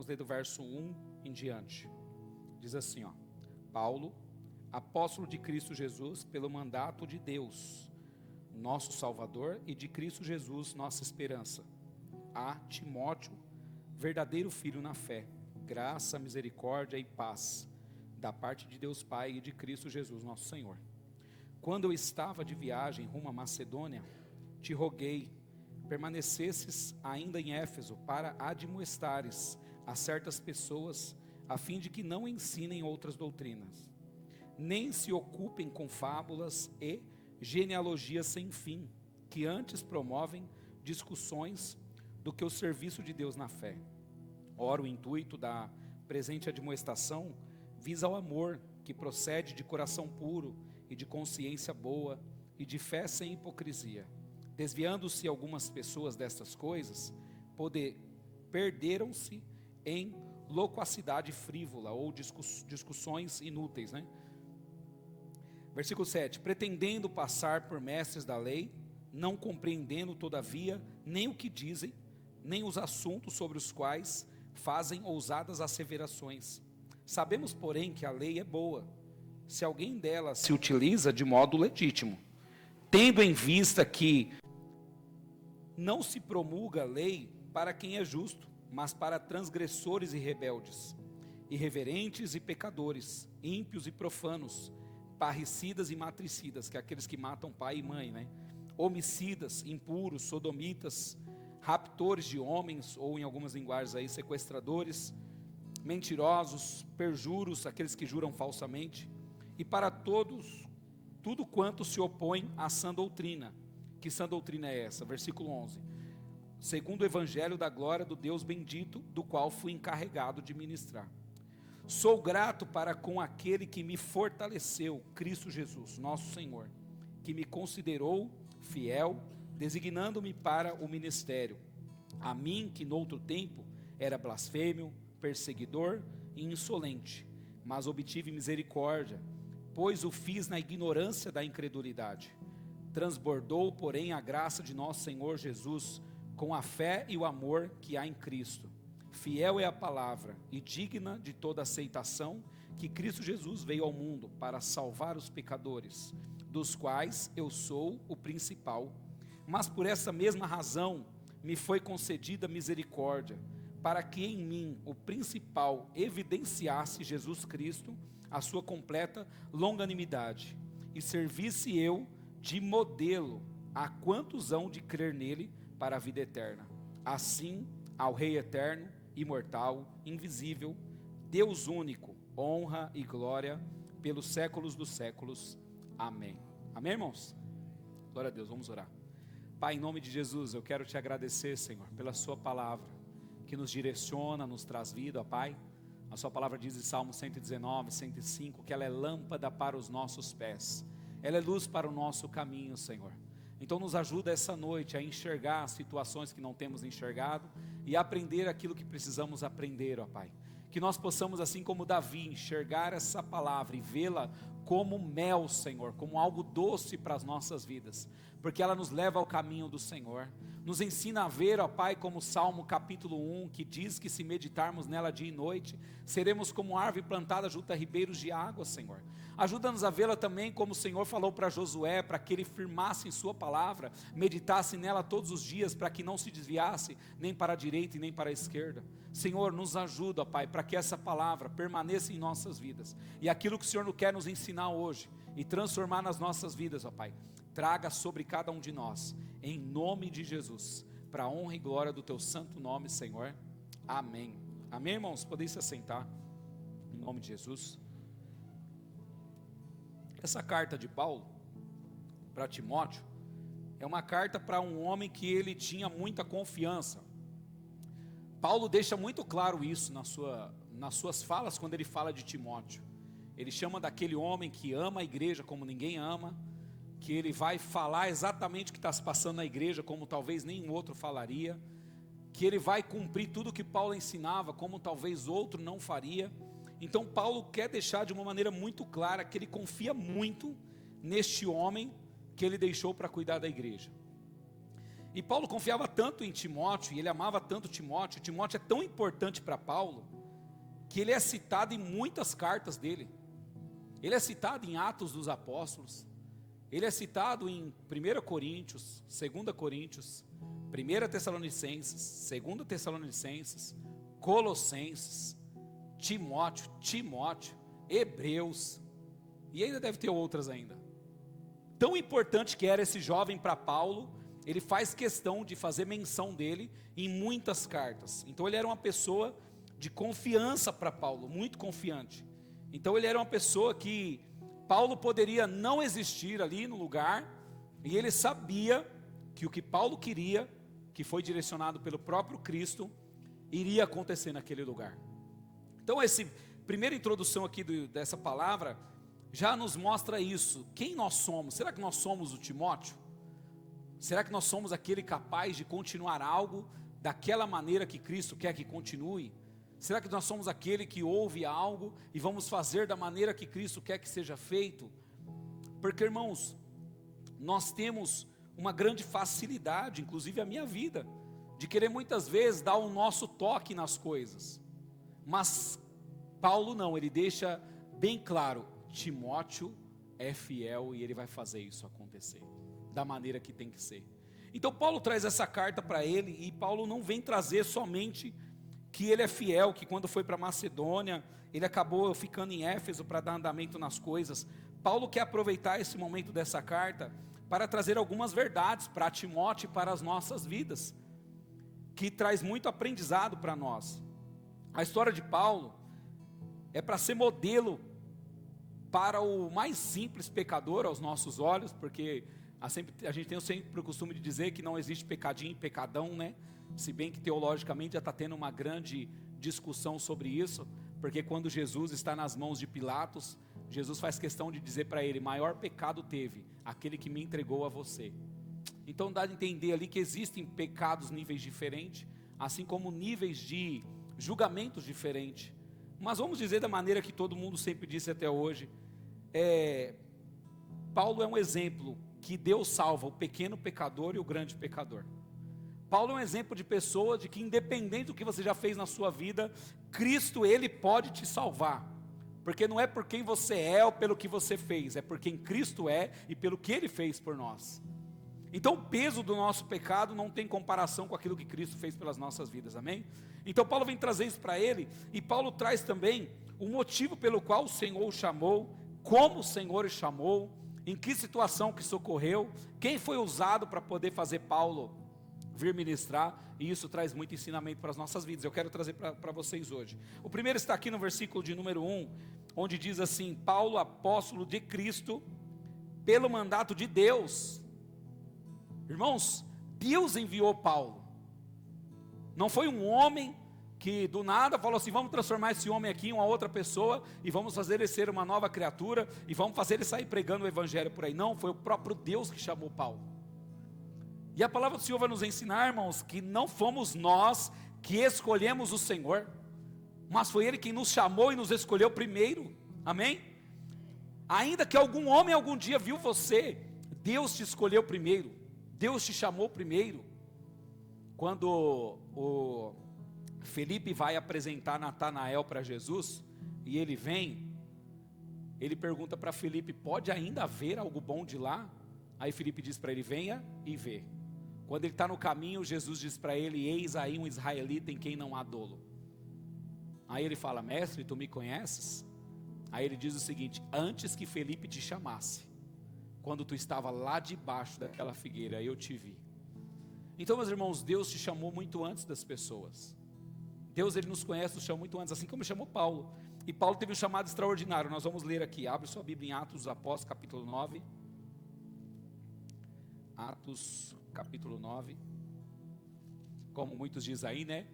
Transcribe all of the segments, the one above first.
vamos ler do verso 1 em diante. Diz assim, Paulo, apóstolo de Cristo Jesus, pelo mandato de Deus, nosso Salvador, e de Cristo Jesus, nossa esperança, a Timóteo, verdadeiro filho na fé, graça, misericórdia e paz, da parte de Deus Pai e de Cristo Jesus, nosso Senhor. Quando eu estava de viagem rumo à Macedônia, te roguei, permanecesses ainda em Éfeso, para admoestares a certas pessoas, a fim de que não ensinem outras doutrinas, nem se ocupem com fábulas e genealogias sem fim, que antes promovem discussões do que o serviço de Deus na fé. Ora, o intuito da presente admoestação visa ao amor, que procede de coração puro e de consciência boa e de fé sem hipocrisia. Desviando-se algumas pessoas destas coisas, perderam-se em loquacidade frívola ou discussões inúteis, Versículo 7, pretendendo passar por mestres da lei, não compreendendo todavia nem o que dizem, nem os assuntos sobre os quais fazem ousadas asseverações. Sabemos, porém, que a lei é boa, se alguém dela se utiliza de modo legítimo, tendo em vista que não se promulga a lei para quem é justo, mas para transgressores e rebeldes, irreverentes e pecadores, ímpios e profanos, parricidas e matricidas, que é aqueles que matam pai e mãe, homicidas, impuros, sodomitas, raptores de homens, ou em algumas linguagens aí, sequestradores, mentirosos, perjuros, aqueles que juram falsamente, e para todos, tudo quanto se opõe à sã doutrina. Que sã doutrina é essa? Versículo 11, segundo o evangelho da glória do Deus bendito, do qual fui encarregado de ministrar. Sou grato para com aquele que me fortaleceu, Cristo Jesus, nosso Senhor, que me considerou fiel, designando-me para o ministério. A mim, que noutro tempo era blasfêmio, perseguidor e insolente, mas obtive misericórdia, pois o fiz na ignorância da incredulidade. Transbordou, porém, a graça de nosso Senhor Jesus, com a fé e o amor que há em Cristo. Fiel é a palavra e digna de toda aceitação, que Cristo Jesus veio ao mundo para salvar os pecadores, dos quais eu sou o principal. Mas por essa mesma razão me foi concedida misericórdia, para que em mim o principal evidenciasse Jesus Cristo, a sua completa longanimidade, e servisse eu de modelo a quantos hão de crer nele para a vida eterna. Assim, ao Rei eterno, imortal, invisível, Deus único, honra e glória pelos séculos dos séculos. Amém. Amém, irmãos? Glória a Deus, vamos orar. Pai, em nome de Jesus, eu quero te agradecer, Senhor, pela sua palavra, que nos direciona, nos traz vida, ó Pai. A sua palavra diz em Salmo 119, 105, que ela é lâmpada para os nossos pés, ela é luz para o nosso caminho, Senhor. Então nos ajuda essa noite a enxergar situações que não temos enxergado e aprender aquilo que precisamos aprender, ó Pai. Que nós possamos, assim como Davi, enxergar essa palavra e vê-la como mel, Senhor, como algo doce para as nossas vidas, porque ela nos leva ao caminho do Senhor. Nos ensina a ver, ó Pai, como Salmo capítulo 1, que diz que se meditarmos nela dia e noite, seremos como árvore plantada junto a ribeiros de água, Senhor. Ajuda-nos a vê-la também como o Senhor falou para Josué, para que ele firmasse em sua palavra, meditasse nela todos os dias, para que não se desviasse nem para a direita e nem para a esquerda. Senhor, nos ajuda, ó Pai, para que essa palavra permaneça em nossas vidas, e aquilo que o Senhor quer nos ensinar hoje, e transformar nas nossas vidas, ó Pai, traga sobre cada um de nós, em nome de Jesus, para a honra e glória do teu santo nome, Senhor. Amém. Amém, irmãos? Podem se assentar, em nome de Jesus. Essa carta de Paulo para Timóteo é uma carta para um homem que ele tinha muita confiança. Paulo deixa muito claro isso nas suas falas, quando ele fala de Timóteo. Ele chama daquele homem que ama a igreja como ninguém ama, que ele vai falar exatamente o que está se passando na igreja, como talvez nenhum outro falaria, que ele vai cumprir tudo o que Paulo ensinava, como talvez outro não faria. Então Paulo quer deixar de uma maneira muito clara que ele confia muito neste homem que ele deixou para cuidar da igreja. E Paulo confiava tanto em Timóteo, e ele amava tanto Timóteo. Timóteo é tão importante para Paulo, que ele é citado em muitas cartas dele. Ele é citado em Atos dos Apóstolos. Ele é citado em 1 Coríntios, 2 Coríntios, 1 Tessalonicenses, 2 Tessalonicenses, Colossenses, Timóteo, Hebreus, e ainda deve ter outras ainda. Tão importante que era esse jovem para Paulo, ele faz questão de fazer menção dele em muitas cartas. Então ele era uma pessoa de confiança para Paulo, muito confiante. Então ele era uma pessoa que Paulo poderia não existir ali no lugar, e ele sabia que o que Paulo queria, que foi direcionado pelo próprio Cristo, iria acontecer naquele lugar. Então essa primeira introdução aqui dessa palavra já nos mostra isso. Quem nós somos? Será que nós somos o Timóteo? Será que nós somos aquele capaz de continuar algo daquela maneira que Cristo quer que continue? Será que nós somos aquele que ouve algo e vamos fazer da maneira que Cristo quer que seja feito? Porque, irmãos, nós temos uma grande facilidade, inclusive a minha vida, de querer muitas vezes dar o nosso toque nas coisas. Mas Paulo não, ele deixa bem claro, Timóteo é fiel e ele vai fazer isso acontecer, da maneira que tem que ser. Então Paulo traz essa carta para ele, e Paulo não vem trazer somente que ele é fiel, que quando foi para Macedônia, ele acabou ficando em Éfeso para dar andamento nas coisas. Paulo quer aproveitar esse momento dessa carta para trazer algumas verdades para Timóteo e para as nossas vidas, que traz muito aprendizado para nós. A história de Paulo é para ser modelo para o mais simples pecador aos nossos olhos, porque a gente tem sempre o costume de dizer que não existe pecadinho e pecadão, né? Se bem que teologicamente já está tendo uma grande discussão sobre isso, porque quando Jesus está nas mãos de Pilatos, Jesus faz questão de dizer para ele, maior pecado teve aquele que me entregou a você. Então dá de entender ali que existem pecados níveis diferentes, assim como níveis de julgamentos diferentes. Mas vamos dizer da maneira que todo mundo sempre disse até hoje, Paulo é um exemplo que Deus salva o pequeno pecador e o grande pecador. Paulo é um exemplo de pessoa de que independente do que você já fez na sua vida, Cristo, Ele pode te salvar, porque não é por quem você é ou pelo que você fez, é por quem Cristo é e pelo que Ele fez por nós. Então o peso do nosso pecado não tem comparação com aquilo que Cristo fez pelas nossas vidas, amém? Então Paulo vem trazer isso para ele, e Paulo traz também o motivo pelo qual o Senhor o chamou, como o Senhor o chamou, em que situação que socorreu, quem foi usado para poder fazer Paulo vir ministrar, e isso traz muito ensinamento para as nossas vidas. Eu quero trazer para vocês hoje. O primeiro está aqui no versículo de número 1, onde diz assim, Paulo, apóstolo de Cristo, pelo mandato de Deus. Irmãos, Deus enviou Paulo, não foi um homem que do nada falou assim, vamos transformar esse homem aqui em uma outra pessoa, e vamos fazer ele ser uma nova criatura, e vamos fazer ele sair pregando o evangelho por aí. Não, foi o próprio Deus que chamou Paulo. E a palavra do Senhor vai nos ensinar, irmãos, que não fomos nós que escolhemos o Senhor, mas foi Ele quem nos chamou e nos escolheu primeiro, amém? Ainda que algum homem algum dia viu você, Deus te escolheu primeiro, Deus te chamou primeiro. Quando o Felipe vai apresentar Natanael para Jesus, e ele vem, ele pergunta para Felipe, pode ainda haver algo bom de lá? Aí Felipe diz para ele, venha e vê. Quando ele está no caminho, Jesus diz para ele, eis aí um israelita em quem não há dolo. Aí ele fala, mestre, tu me conheces? Aí ele diz o seguinte, antes que Felipe te chamasse, quando tu estava lá debaixo daquela figueira, eu te vi. Então, meus irmãos, Deus te chamou muito antes das pessoas. Deus, Ele nos conhece, nos chamou muito antes, assim como chamou Paulo. E Paulo teve um chamado extraordinário, nós vamos ler aqui, abre sua Bíblia em Atos dos Apóstolos, capítulo 9. Atos, capítulo 9, como muitos dizem aí, né?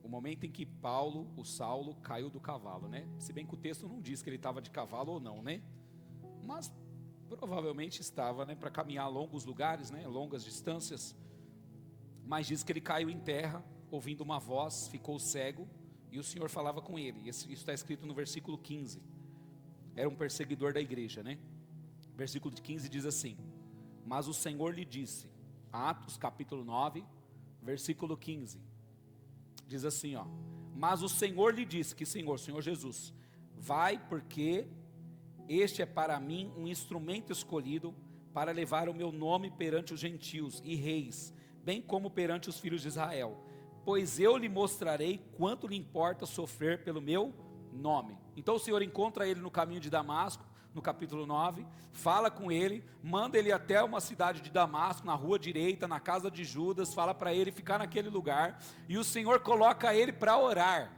O momento em que Paulo, o Saulo, caiu do cavalo, né? Se bem que o texto não diz que ele estava de cavalo ou não, né? Mas provavelmente estava, né? Para caminhar longos lugares, né? Longas distâncias. Mas diz que ele caiu em terra, ouvindo uma voz, ficou cego, e o Senhor falava com ele. Isso está escrito no versículo 15. Era um perseguidor da igreja, né? Versículo 15 diz assim, mas o Senhor lhe disse, Atos capítulo 9, versículo 15. Diz assim, ó: mas o Senhor lhe disse, que Senhor Jesus, vai, porque este é para mim um instrumento escolhido para levar o meu nome perante os gentios e reis, bem como perante os filhos de Israel, pois eu lhe mostrarei quanto lhe importa sofrer pelo meu nome. Então o Senhor encontra ele no caminho de Damasco, no capítulo 9, fala com ele, manda ele até uma cidade de Damasco, na rua direita, na casa de Judas, fala para ele ficar naquele lugar, e o Senhor coloca ele para orar.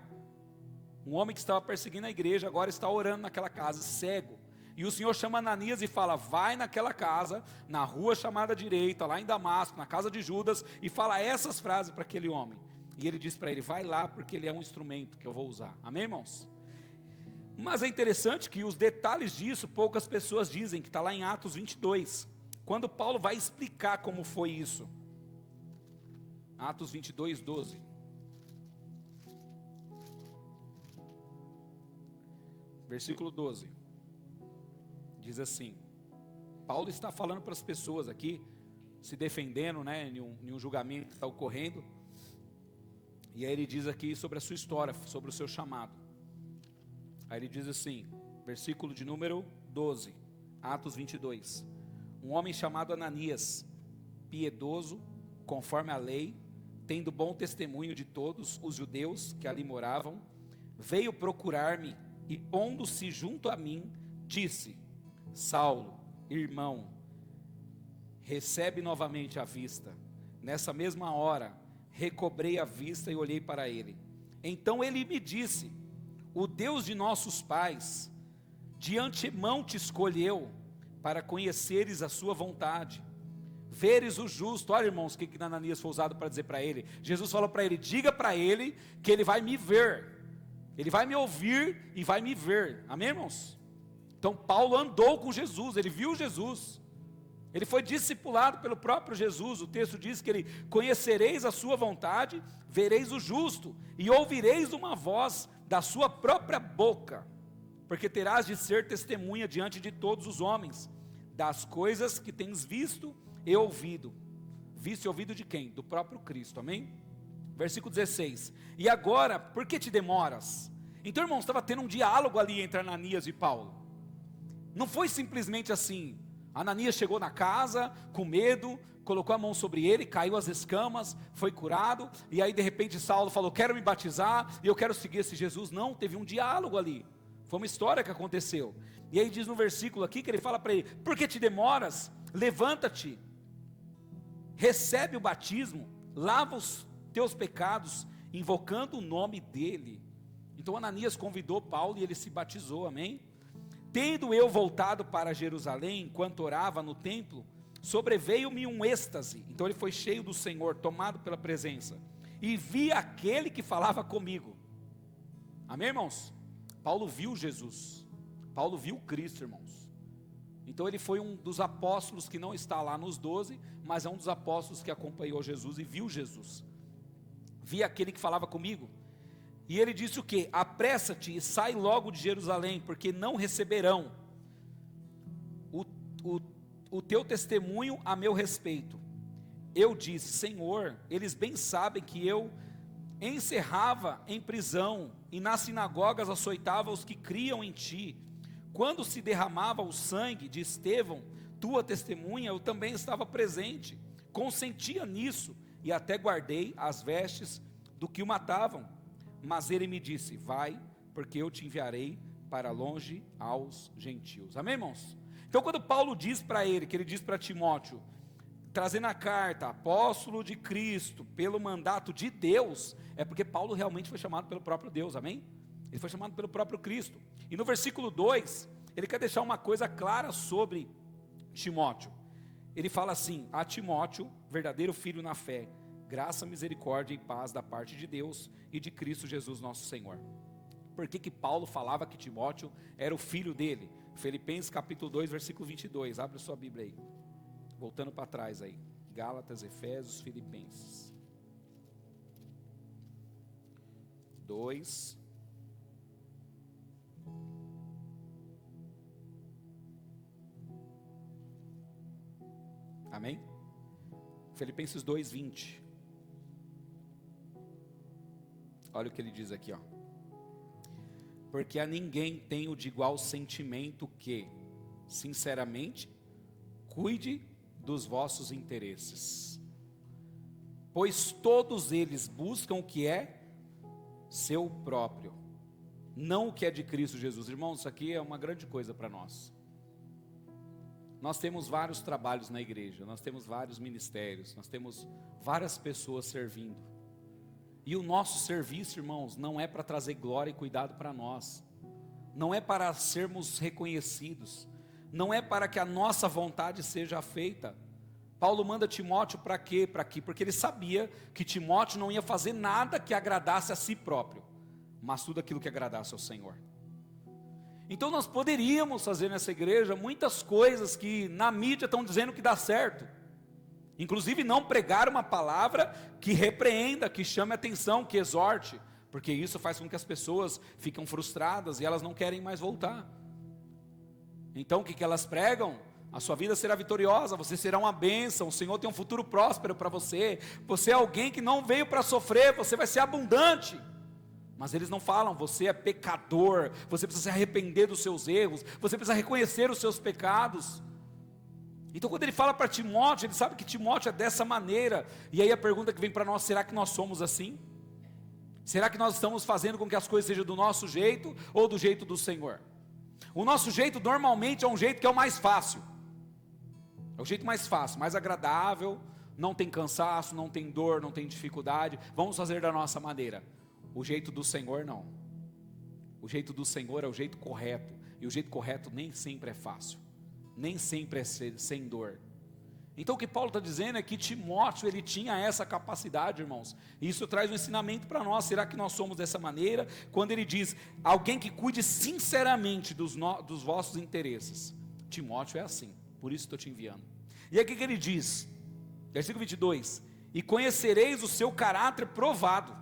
Um homem que estava perseguindo a igreja, agora está orando naquela casa, cego. E o Senhor chama Ananias e fala: vai naquela casa, na rua chamada direita, lá em Damasco, na casa de Judas, e fala essas frases para aquele homem. E ele diz para ele: vai lá, porque ele é um instrumento que eu vou usar. Amém, irmãos? Mas é interessante que os detalhes disso, poucas pessoas dizem, que está lá em Atos 22, quando Paulo vai explicar como foi isso. Atos 22, 12. Versículo 12. Diz assim, Paulo está falando para as pessoas aqui, se defendendo, né, em um julgamento que está ocorrendo. E aí ele diz aqui sobre a sua história, sobre o seu chamado. Aí ele diz assim, versículo de número 12, Atos 22. Um homem chamado Ananias, piedoso, conforme a lei, tendo bom testemunho de todos os judeus que ali moravam, veio procurar-me e, pondo-se junto a mim, disse: Saulo, irmão, recebe novamente a vista. Nessa mesma hora, recobrei a vista e olhei para ele. Então ele me disse: o Deus de nossos pais, de antemão te escolheu, para conheceres a sua vontade, veres o justo. Olha, irmãos, o que Ananias foi usado para dizer para ele? Jesus falou para ele: diga para ele que ele vai me ver, ele vai me ouvir e vai me ver. Amém, irmãos? Então Paulo andou com Jesus, ele viu Jesus, ele foi discipulado pelo próprio Jesus. O texto diz que ele: conhecereis a sua vontade, vereis o justo, e ouvireis uma voz da sua própria boca, porque terás de ser testemunha diante de todos os homens, das coisas que tens visto e ouvido. Visto e ouvido de quem? Do próprio Cristo, amém? Versículo 16, e agora, por que te demoras? Então, irmãos, estava tendo um diálogo ali entre Ananias e Paulo. Não foi simplesmente assim, Ananias chegou na casa, com medo, colocou a mão sobre ele, caiu as escamas, foi curado, e aí de repente Saulo falou: quero me batizar, e eu quero seguir esse Jesus. Não, teve um diálogo ali, foi uma história que aconteceu. E aí diz no versículo aqui, que ele fala para ele: por que te demoras? Levanta-te, recebe o batismo, lava os teus pecados, invocando o nome dele. Então Ananias convidou Paulo e ele se batizou, amém? Tendo eu voltado para Jerusalém, enquanto orava no templo, sobreveio-me um êxtase. Então ele foi cheio do Senhor, tomado pela presença, e vi aquele que falava comigo. Amém, irmãos? Paulo viu Jesus, Paulo viu Cristo, irmãos. Então ele foi um dos apóstolos que não está lá nos 12, mas é um dos apóstolos que acompanhou Jesus e viu Jesus. Vi aquele que falava comigo. E ele disse o quê? Apressa-te e sai logo de Jerusalém, porque não receberão o teu testemunho a meu respeito. Eu disse: Senhor, eles bem sabem que eu encerrava em prisão e nas sinagogas açoitava os que criam em ti. Quando se derramava o sangue de Estevão, tua testemunha, eu também estava presente, consentia nisso e até guardei as vestes do que o matavam. Mas ele me disse: vai, porque eu te enviarei para longe aos gentios. Amém, irmãos? Então quando Paulo diz para ele, que ele diz para Timóteo, trazendo a carta, apóstolo de Cristo, pelo mandato de Deus, é porque Paulo realmente foi chamado pelo próprio Deus, amém? Ele foi chamado pelo próprio Cristo. E no versículo 2, ele quer deixar uma coisa clara sobre Timóteo. Ele fala assim: a Timóteo, verdadeiro filho na fé, graça, misericórdia e paz da parte de Deus e de Cristo Jesus nosso Senhor. Por que Paulo falava que Timóteo era o filho dele? Filipenses capítulo 2, versículo 22, abre sua Bíblia aí, voltando para trás aí, Gálatas, Efésios, Filipenses 2, amém? Filipenses 2:20. Olha o que ele diz aqui, ó. Porque a ninguém tenho de igual sentimento que, sinceramente, cuide dos vossos interesses, pois todos eles buscam o que é seu próprio, não o que é de Cristo Jesus. Irmãos, isso aqui é uma grande coisa para nós. Nós temos vários trabalhos na igreja, nós temos vários ministérios, nós temos várias pessoas servindo. E o nosso serviço, irmãos, não é para trazer glória e cuidado para nós, não é para sermos reconhecidos, não é para que a nossa vontade seja feita. Paulo manda Timóteo para quê? Para quê? Porque ele sabia que Timóteo não ia fazer nada que agradasse a si próprio, mas tudo aquilo que agradasse ao Senhor. Então nós poderíamos fazer nessa igreja muitas coisas que na mídia estão dizendo que dá certo, inclusive não pregar uma palavra que repreenda, que chame atenção, que exorte, porque isso faz com que as pessoas fiquem frustradas e elas não querem mais voltar. Então o que elas pregam? A sua vida será vitoriosa, você será uma bênção, o Senhor tem um futuro próspero para você, você é alguém que não veio para sofrer, você vai ser abundante. Mas eles não falam, você é pecador, você precisa se arrepender dos seus erros, você precisa reconhecer os seus pecados. Então quando ele fala para Timóteo, ele sabe que Timóteo é dessa maneira. E aí a pergunta que vem para nós, será que nós somos assim? Será que nós estamos fazendo com que as coisas sejam do nosso jeito ou do jeito do Senhor? O nosso jeito normalmente é um jeito que é o mais fácil, é o jeito mais fácil, mais agradável, não tem cansaço, não tem dor, não tem dificuldade, vamos fazer da nossa maneira. O jeito do Senhor não, o jeito do Senhor é o jeito correto, e o jeito correto nem sempre é fácil, nem sempre é sem dor. Então o que Paulo está dizendo é que Timóteo, ele tinha essa capacidade, irmãos, e isso traz um ensinamento para nós. Será que nós somos dessa maneira? Quando ele diz, alguém que cuide sinceramente dos vossos interesses, Timóteo é assim, por isso estou te enviando. E aqui que ele diz, versículo 22, e conhecereis o seu caráter provado.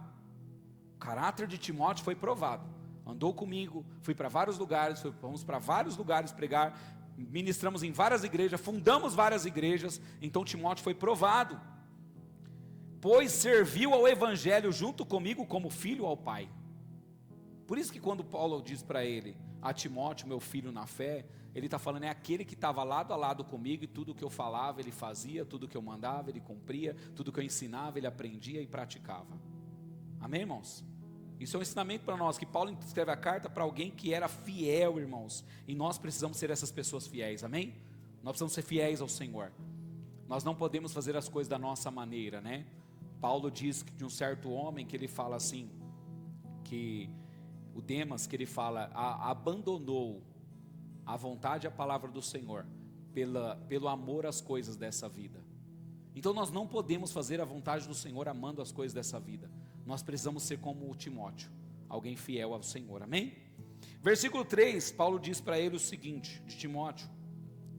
O caráter de Timóteo foi provado, andou comigo, fui para vários lugares, fomos para vários lugares pregar, ministramos em várias igrejas, fundamos várias igrejas, então Timóteo foi provado, pois serviu ao evangelho junto comigo como filho ao pai. Por isso que quando Paulo diz para ele, a Timóteo, meu filho na fé, ele está falando, é aquele que estava lado a lado comigo, e tudo que eu falava ele fazia, tudo que eu mandava ele cumpria, tudo que eu ensinava ele aprendia e praticava. Amém, irmãos? Isso é um ensinamento para nós, que Paulo escreve a carta para alguém que era fiel, irmãos, e nós precisamos ser essas pessoas fiéis, amém? Nós precisamos ser fiéis ao Senhor, nós não podemos fazer as coisas da nossa maneira, né? Paulo diz de um certo homem, que ele fala assim, que o Demas, que ele fala, abandonou a vontade e a palavra do Senhor, pelo amor às coisas dessa vida. Então nós não podemos fazer a vontade do Senhor amando as coisas dessa vida, nós precisamos ser como o Timóteo, alguém fiel ao Senhor, amém? Versículo 3, Paulo diz para ele o seguinte, de Timóteo,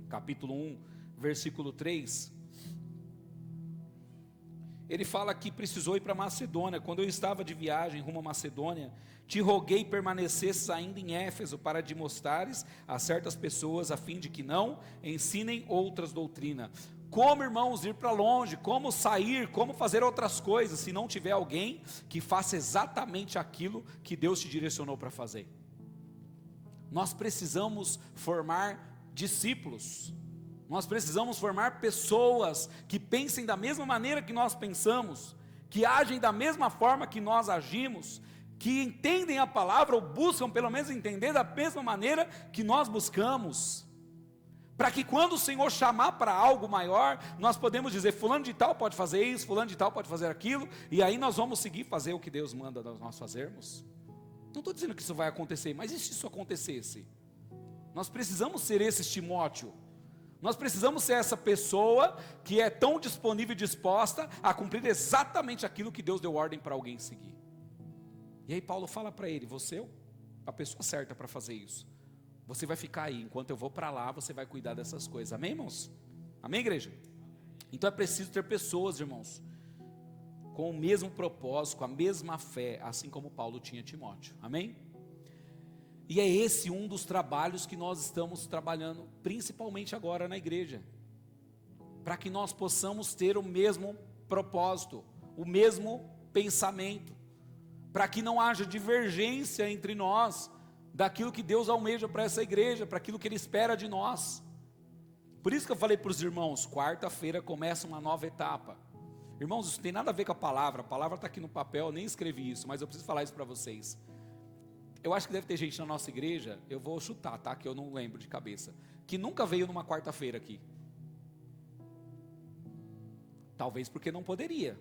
capítulo 1, versículo 3, ele fala que precisou ir para Macedônia. Quando eu estava de viagem rumo a Macedônia, te roguei permanecesses ainda em Éfeso, para te mostrares a certas pessoas, a fim de que não ensinem outras doutrinas. Como, irmãos, ir para longe, como sair, como fazer outras coisas, se não tiver alguém que faça exatamente aquilo que Deus te direcionou para fazer? Nós precisamos formar discípulos, nós precisamos formar pessoas que pensem da mesma maneira que nós pensamos, que agem da mesma forma que nós agimos, que entendem a palavra, ou buscam pelo menos entender da mesma maneira que nós buscamos, para que quando o Senhor chamar para algo maior, nós podemos dizer, fulano de tal pode fazer isso, fulano de tal pode fazer aquilo, e aí nós vamos seguir fazer o que Deus manda nós fazermos. Não estou dizendo que isso vai acontecer, mas e se isso acontecesse? Nós precisamos ser esse Timóteo, nós precisamos ser essa pessoa que é tão disponível e disposta a cumprir exatamente aquilo que Deus deu ordem para alguém seguir. E aí Paulo fala para ele, você é a pessoa certa para fazer isso. Você vai ficar aí, enquanto eu vou para lá, você vai cuidar dessas coisas, amém, irmãos? Amém, igreja? Então é preciso ter pessoas, irmãos, com o mesmo propósito, com a mesma fé, assim como Paulo tinha Timóteo, amém? E é esse um dos trabalhos que nós estamos trabalhando, principalmente agora na igreja. para que nós possamos ter o mesmo propósito, o mesmo pensamento, para que não haja divergência entre nós, daquilo que Deus almeja para essa igreja, para aquilo que Ele espera de nós. Por isso que eu falei para os irmãos, quarta-feira começa uma nova etapa. Irmãos, isso não tem nada a ver com a palavra está aqui no papel, eu nem escrevi isso, mas eu preciso falar isso para vocês. Eu acho que deve ter gente na nossa igreja, eu vou chutar, tá, que eu não lembro de cabeça, que nunca veio numa quarta-feira aqui. Talvez porque não poderia,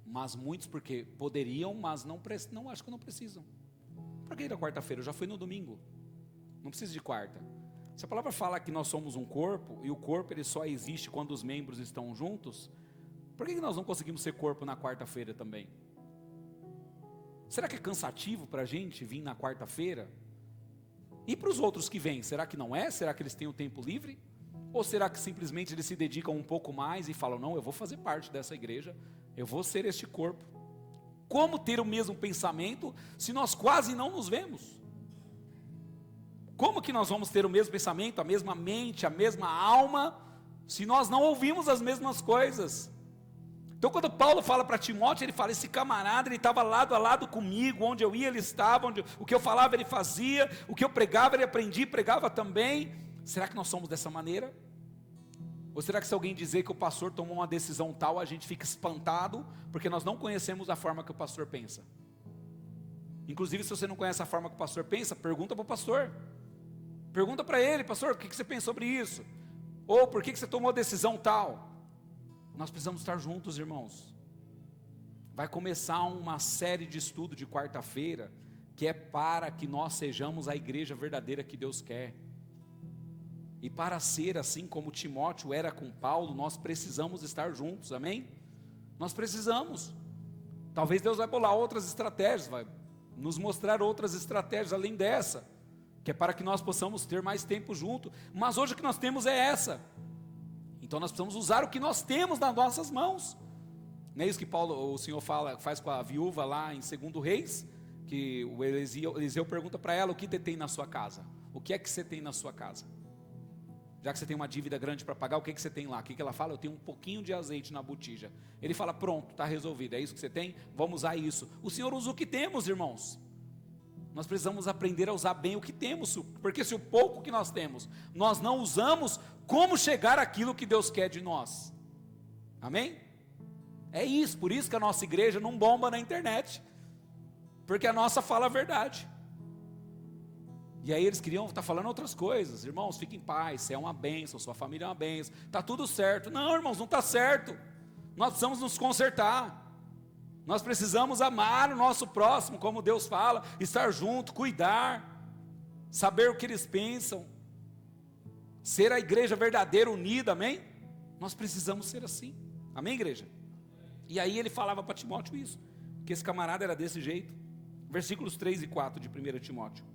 mas muitos porque poderiam, mas não acho que não precisam. Para que ir na quarta-feira? Eu já fui no domingo, não precisa de quarta. Se a palavra fala que nós somos um corpo, e o corpo ele só existe quando os membros estão juntos, por que nós não conseguimos ser corpo na quarta-feira também? Será que é cansativo para a gente vir na quarta-feira? E para os outros que vêm, será que não é? Será que eles têm o tempo livre? Ou será que simplesmente eles se dedicam um pouco mais e falam, não, eu vou fazer parte dessa igreja, eu vou ser este corpo? Como ter o mesmo pensamento se nós quase não nos vemos? Como que nós vamos ter o mesmo pensamento, a mesma mente, a mesma alma, se nós não ouvimos as mesmas coisas? Então quando Paulo fala para Timóteo, ele fala, esse camarada, ele estava lado a lado comigo, onde eu ia ele estava, o que eu falava ele fazia, o que eu pregava ele aprendia e pregava também. Será que nós somos dessa maneira? Ou será que se alguém dizer que o pastor tomou uma decisão tal, a gente fica espantado, porque nós não conhecemos a forma que o pastor pensa? Inclusive se você não conhece a forma que o pastor pensa, pergunta para o pastor. Pergunta para ele, pastor, o que você pensa sobre isso? Ou por que você tomou a decisão tal? Nós precisamos estar juntos, irmãos. Vai começar uma série de estudo de quarta-feira, que é para que nós sejamos a igreja verdadeira que Deus quer. E para ser assim como Timóteo era com Paulo, nós precisamos estar juntos, amém? Nós precisamos. Talvez Deus vai bolar outras estratégias, vai nos mostrar outras estratégias além dessa, que é para que nós possamos ter mais tempo junto, mas hoje o que nós temos é essa. Então nós precisamos usar o que nós temos nas nossas mãos. Não é isso que o Senhor faz com a viúva lá em 2 Reis, que o Eliseu pergunta para ela, o que tem na sua casa? O que é que você tem na sua casa? Já que você tem uma dívida grande para pagar, o que é que você tem lá? O que ela fala? Eu tenho um pouquinho de azeite na botija. Ele fala, pronto, está resolvido, é isso que você tem? Vamos usar isso. O Senhor usa o que temos, irmãos. Nós precisamos aprender a usar bem o que temos, porque se o pouco que nós temos, nós não usamos, como chegar àquilo que Deus quer de nós? Amém? É isso, por isso que a nossa igreja não bomba na internet, porque a nossa fala a verdade. E aí eles queriam estar falando outras coisas. Irmãos, fiquem em paz, você é uma bênção, sua família é uma bênção, está tudo certo. Não, irmãos, não está certo. Nós precisamos nos consertar. Nós precisamos amar o nosso próximo, como Deus fala, estar junto, cuidar, saber o que eles pensam, ser a igreja verdadeira, unida, amém? Nós precisamos ser assim, amém, igreja? E aí ele falava para Timóteo isso, que esse camarada era desse jeito. Versículos 3 e 4 de 1 Timóteo.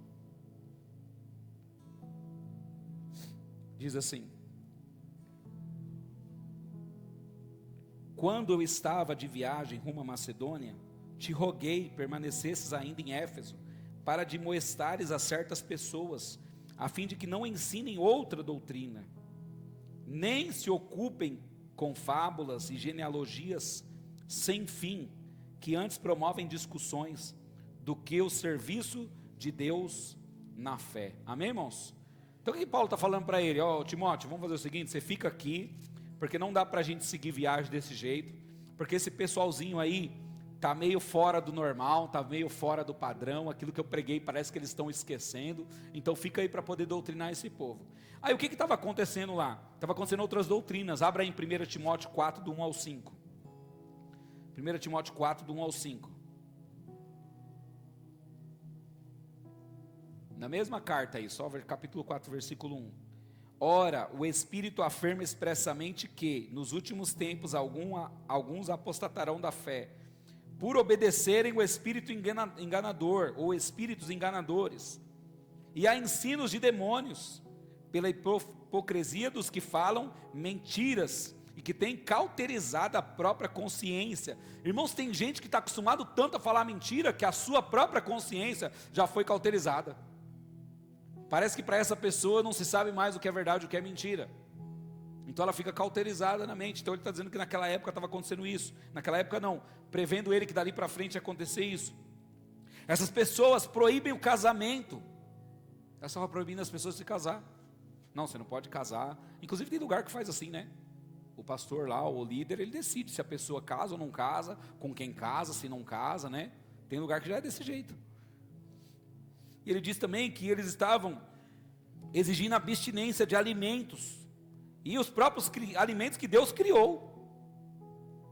Diz assim: quando eu estava de viagem rumo à Macedônia, te roguei permanecesses ainda em Éfeso, para admoestares a certas pessoas, a fim de que não ensinem outra doutrina, nem se ocupem com fábulas e genealogias sem fim, que antes promovem discussões, do que o serviço de Deus na fé. Amém, irmãos? Então o que Paulo está falando para ele? Timóteo, vamos fazer o seguinte, você fica aqui, porque não dá para a gente seguir viagem desse jeito, porque esse pessoalzinho aí está meio fora do normal, está meio fora do padrão, aquilo que eu preguei parece que eles estão esquecendo, então fica aí para poder doutrinar esse povo. Aí o que estava acontecendo lá? Estava acontecendo outras doutrinas. Abra aí em 1 Timóteo 4, do 1 ao 5. 1 Timóteo 4, do 1 ao 5. Na mesma carta aí, só capítulo 4, versículo 1. Ora, o Espírito afirma expressamente que, nos últimos tempos, alguns apostatarão da fé, por obedecerem o espírito enganador, ou espíritos enganadores, e a ensinos de demônios, pela hipocrisia dos que falam mentiras, e que têm cauterizado a própria consciência. Irmãos, tem gente que está acostumado tanto a falar mentira, que a sua própria consciência já foi cauterizada. Parece que para essa pessoa não se sabe mais o que é verdade e o que é mentira. Então ela fica cauterizada na mente. Então ele está dizendo que naquela época estava acontecendo isso. Naquela época não, prevendo ele que dali para frente ia acontecer isso. Essas pessoas proíbem o casamento. Ela estava proibindo as pessoas de se casar. Não, você não pode casar. Inclusive tem lugar que faz assim, né? O pastor lá, o líder, ele decide se a pessoa casa ou não casa, com quem casa, se não casa, né? Tem lugar que já é desse jeito. E ele diz também que eles estavam exigindo abstinência de alimentos. E os próprios alimentos que Deus criou,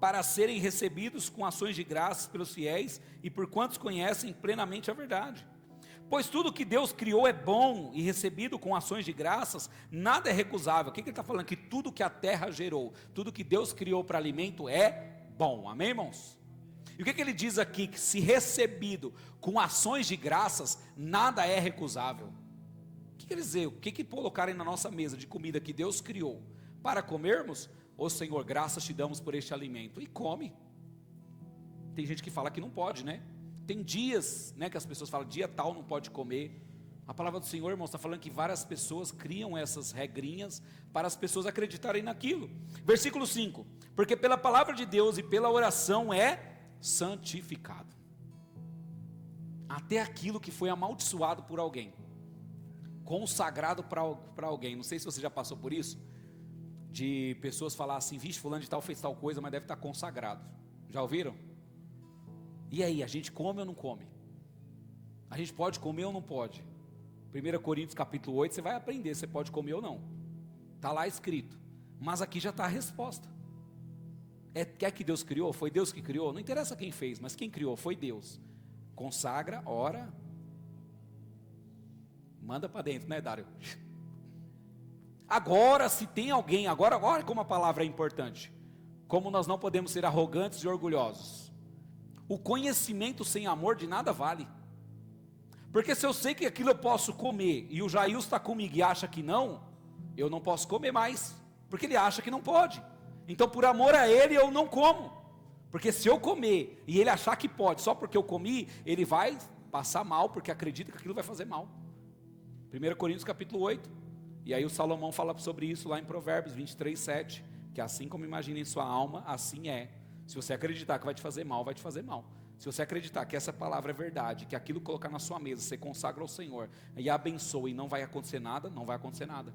para serem recebidos com ações de graças pelos fiéis e por quantos conhecem plenamente a verdade. Pois tudo que Deus criou é bom e recebido com ações de graças, nada é recusável. O que ele está falando? Que tudo que a terra gerou, tudo que Deus criou para alimento é bom, amém, irmãos? E o que ele diz aqui? Que se recebido com ações de graças, nada é recusável. O que quer dizer? O que colocarem na nossa mesa de comida que Deus criou para comermos? Ô Senhor, graças te damos por este alimento. E come. Tem gente que fala que não pode, né? Tem dias, né, que as pessoas falam, dia tal não pode comer. A palavra do Senhor, irmãos, está falando que várias pessoas criam essas regrinhas para as pessoas acreditarem naquilo. Versículo 5: porque pela palavra de Deus e pela oração é santificado. Até aquilo que foi amaldiçoado por alguém, consagrado para alguém. Não sei se você já passou por isso, de pessoas falar assim, vixe, fulano de tal fez tal coisa, mas deve estar consagrado. Já ouviram? E aí, a gente come ou não come? A gente pode comer ou não pode? 1 Coríntios capítulo 8, você vai aprender, você pode comer ou não. Está lá escrito. Mas aqui já está a resposta. Quer que Deus criou? Foi Deus que criou? Não interessa quem fez, mas quem criou foi Deus. Consagra, ora, manda para dentro, né, Dário? Agora, se tem alguém, agora como a palavra é importante, como nós não podemos ser arrogantes e orgulhosos. O conhecimento sem amor de nada vale. Porque se eu sei que aquilo eu posso comer, e o Jair está comigo e acha que não, eu não posso comer mais, porque ele acha que não pode. Então por amor a ele eu não como, porque se eu comer, e ele achar que pode, só porque eu comi, ele vai passar mal, porque acredita que aquilo vai fazer mal. 1 Coríntios capítulo 8, e aí o Salomão fala sobre isso lá em Provérbios 23, 7, que assim como imagina em sua alma, assim é. Se você acreditar que vai te fazer mal, vai te fazer mal. Se você acreditar que essa palavra é verdade, que aquilo colocar na sua mesa, você consagra ao Senhor, e abençoa e não vai acontecer nada, não vai acontecer nada.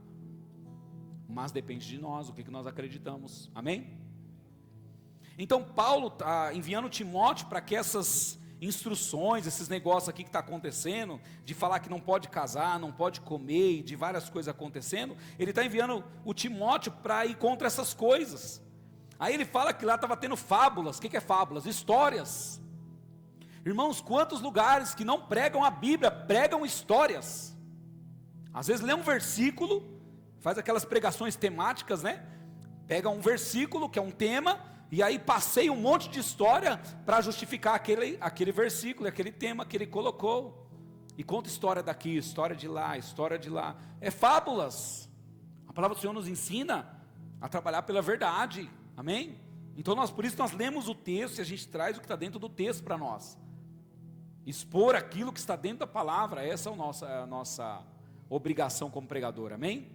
Mas depende de nós, o que nós acreditamos, amém? Então Paulo está enviando Timóteo para que essas instruções, esses negócios aqui que está acontecendo, de falar que não pode casar, não pode comer, e de várias coisas acontecendo, ele está enviando o Timóteo para ir contra essas coisas. Aí ele fala que lá estava tendo fábulas. O que é fábulas? Histórias. Irmãos, quantos lugares que não pregam a Bíblia, pregam histórias. Às vezes lê um versículo, faz aquelas pregações temáticas, né? Pega um versículo que é um tema, e aí passeia um monte de história para justificar aquele versículo, aquele tema que ele colocou. E conta história daqui, história de lá, história de lá. É fábulas. A palavra do Senhor nos ensina a trabalhar pela verdade. Amém? Então por isso nós lemos o texto e a gente traz o que está dentro do texto para nós. Expor aquilo que está dentro da palavra, essa é a nossa obrigação como pregador, amém?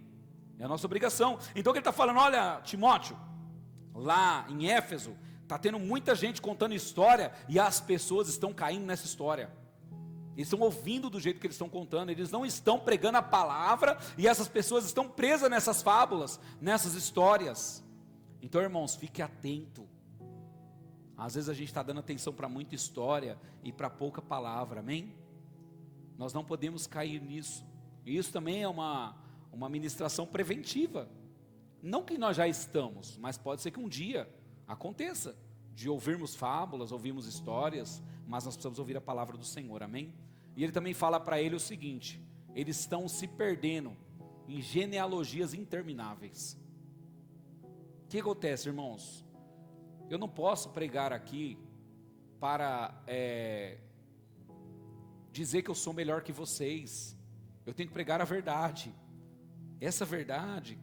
É a nossa obrigação. Então ele está falando, olha Timóteo, lá em Éfeso, está tendo muita gente contando história e as pessoas estão caindo nessa história. Eles estão ouvindo do jeito que eles estão contando, eles não estão pregando a palavra e essas pessoas estão presas nessas fábulas, nessas histórias. Então, irmãos, fique atento. Às vezes a gente está dando atenção para muita história e para pouca palavra, amém? Nós não podemos cair nisso. E isso também é uma ministração preventiva. Não que nós já estamos, mas pode ser que um dia aconteça, de ouvirmos fábulas, ouvirmos histórias, mas nós precisamos ouvir a palavra do Senhor, amém? E ele também fala para ele o seguinte, eles estão se perdendo em genealogias intermináveis. O que acontece, irmãos? Eu não posso pregar aqui para dizer que eu sou melhor que vocês. Eu tenho que pregar a verdade. Essa verdade,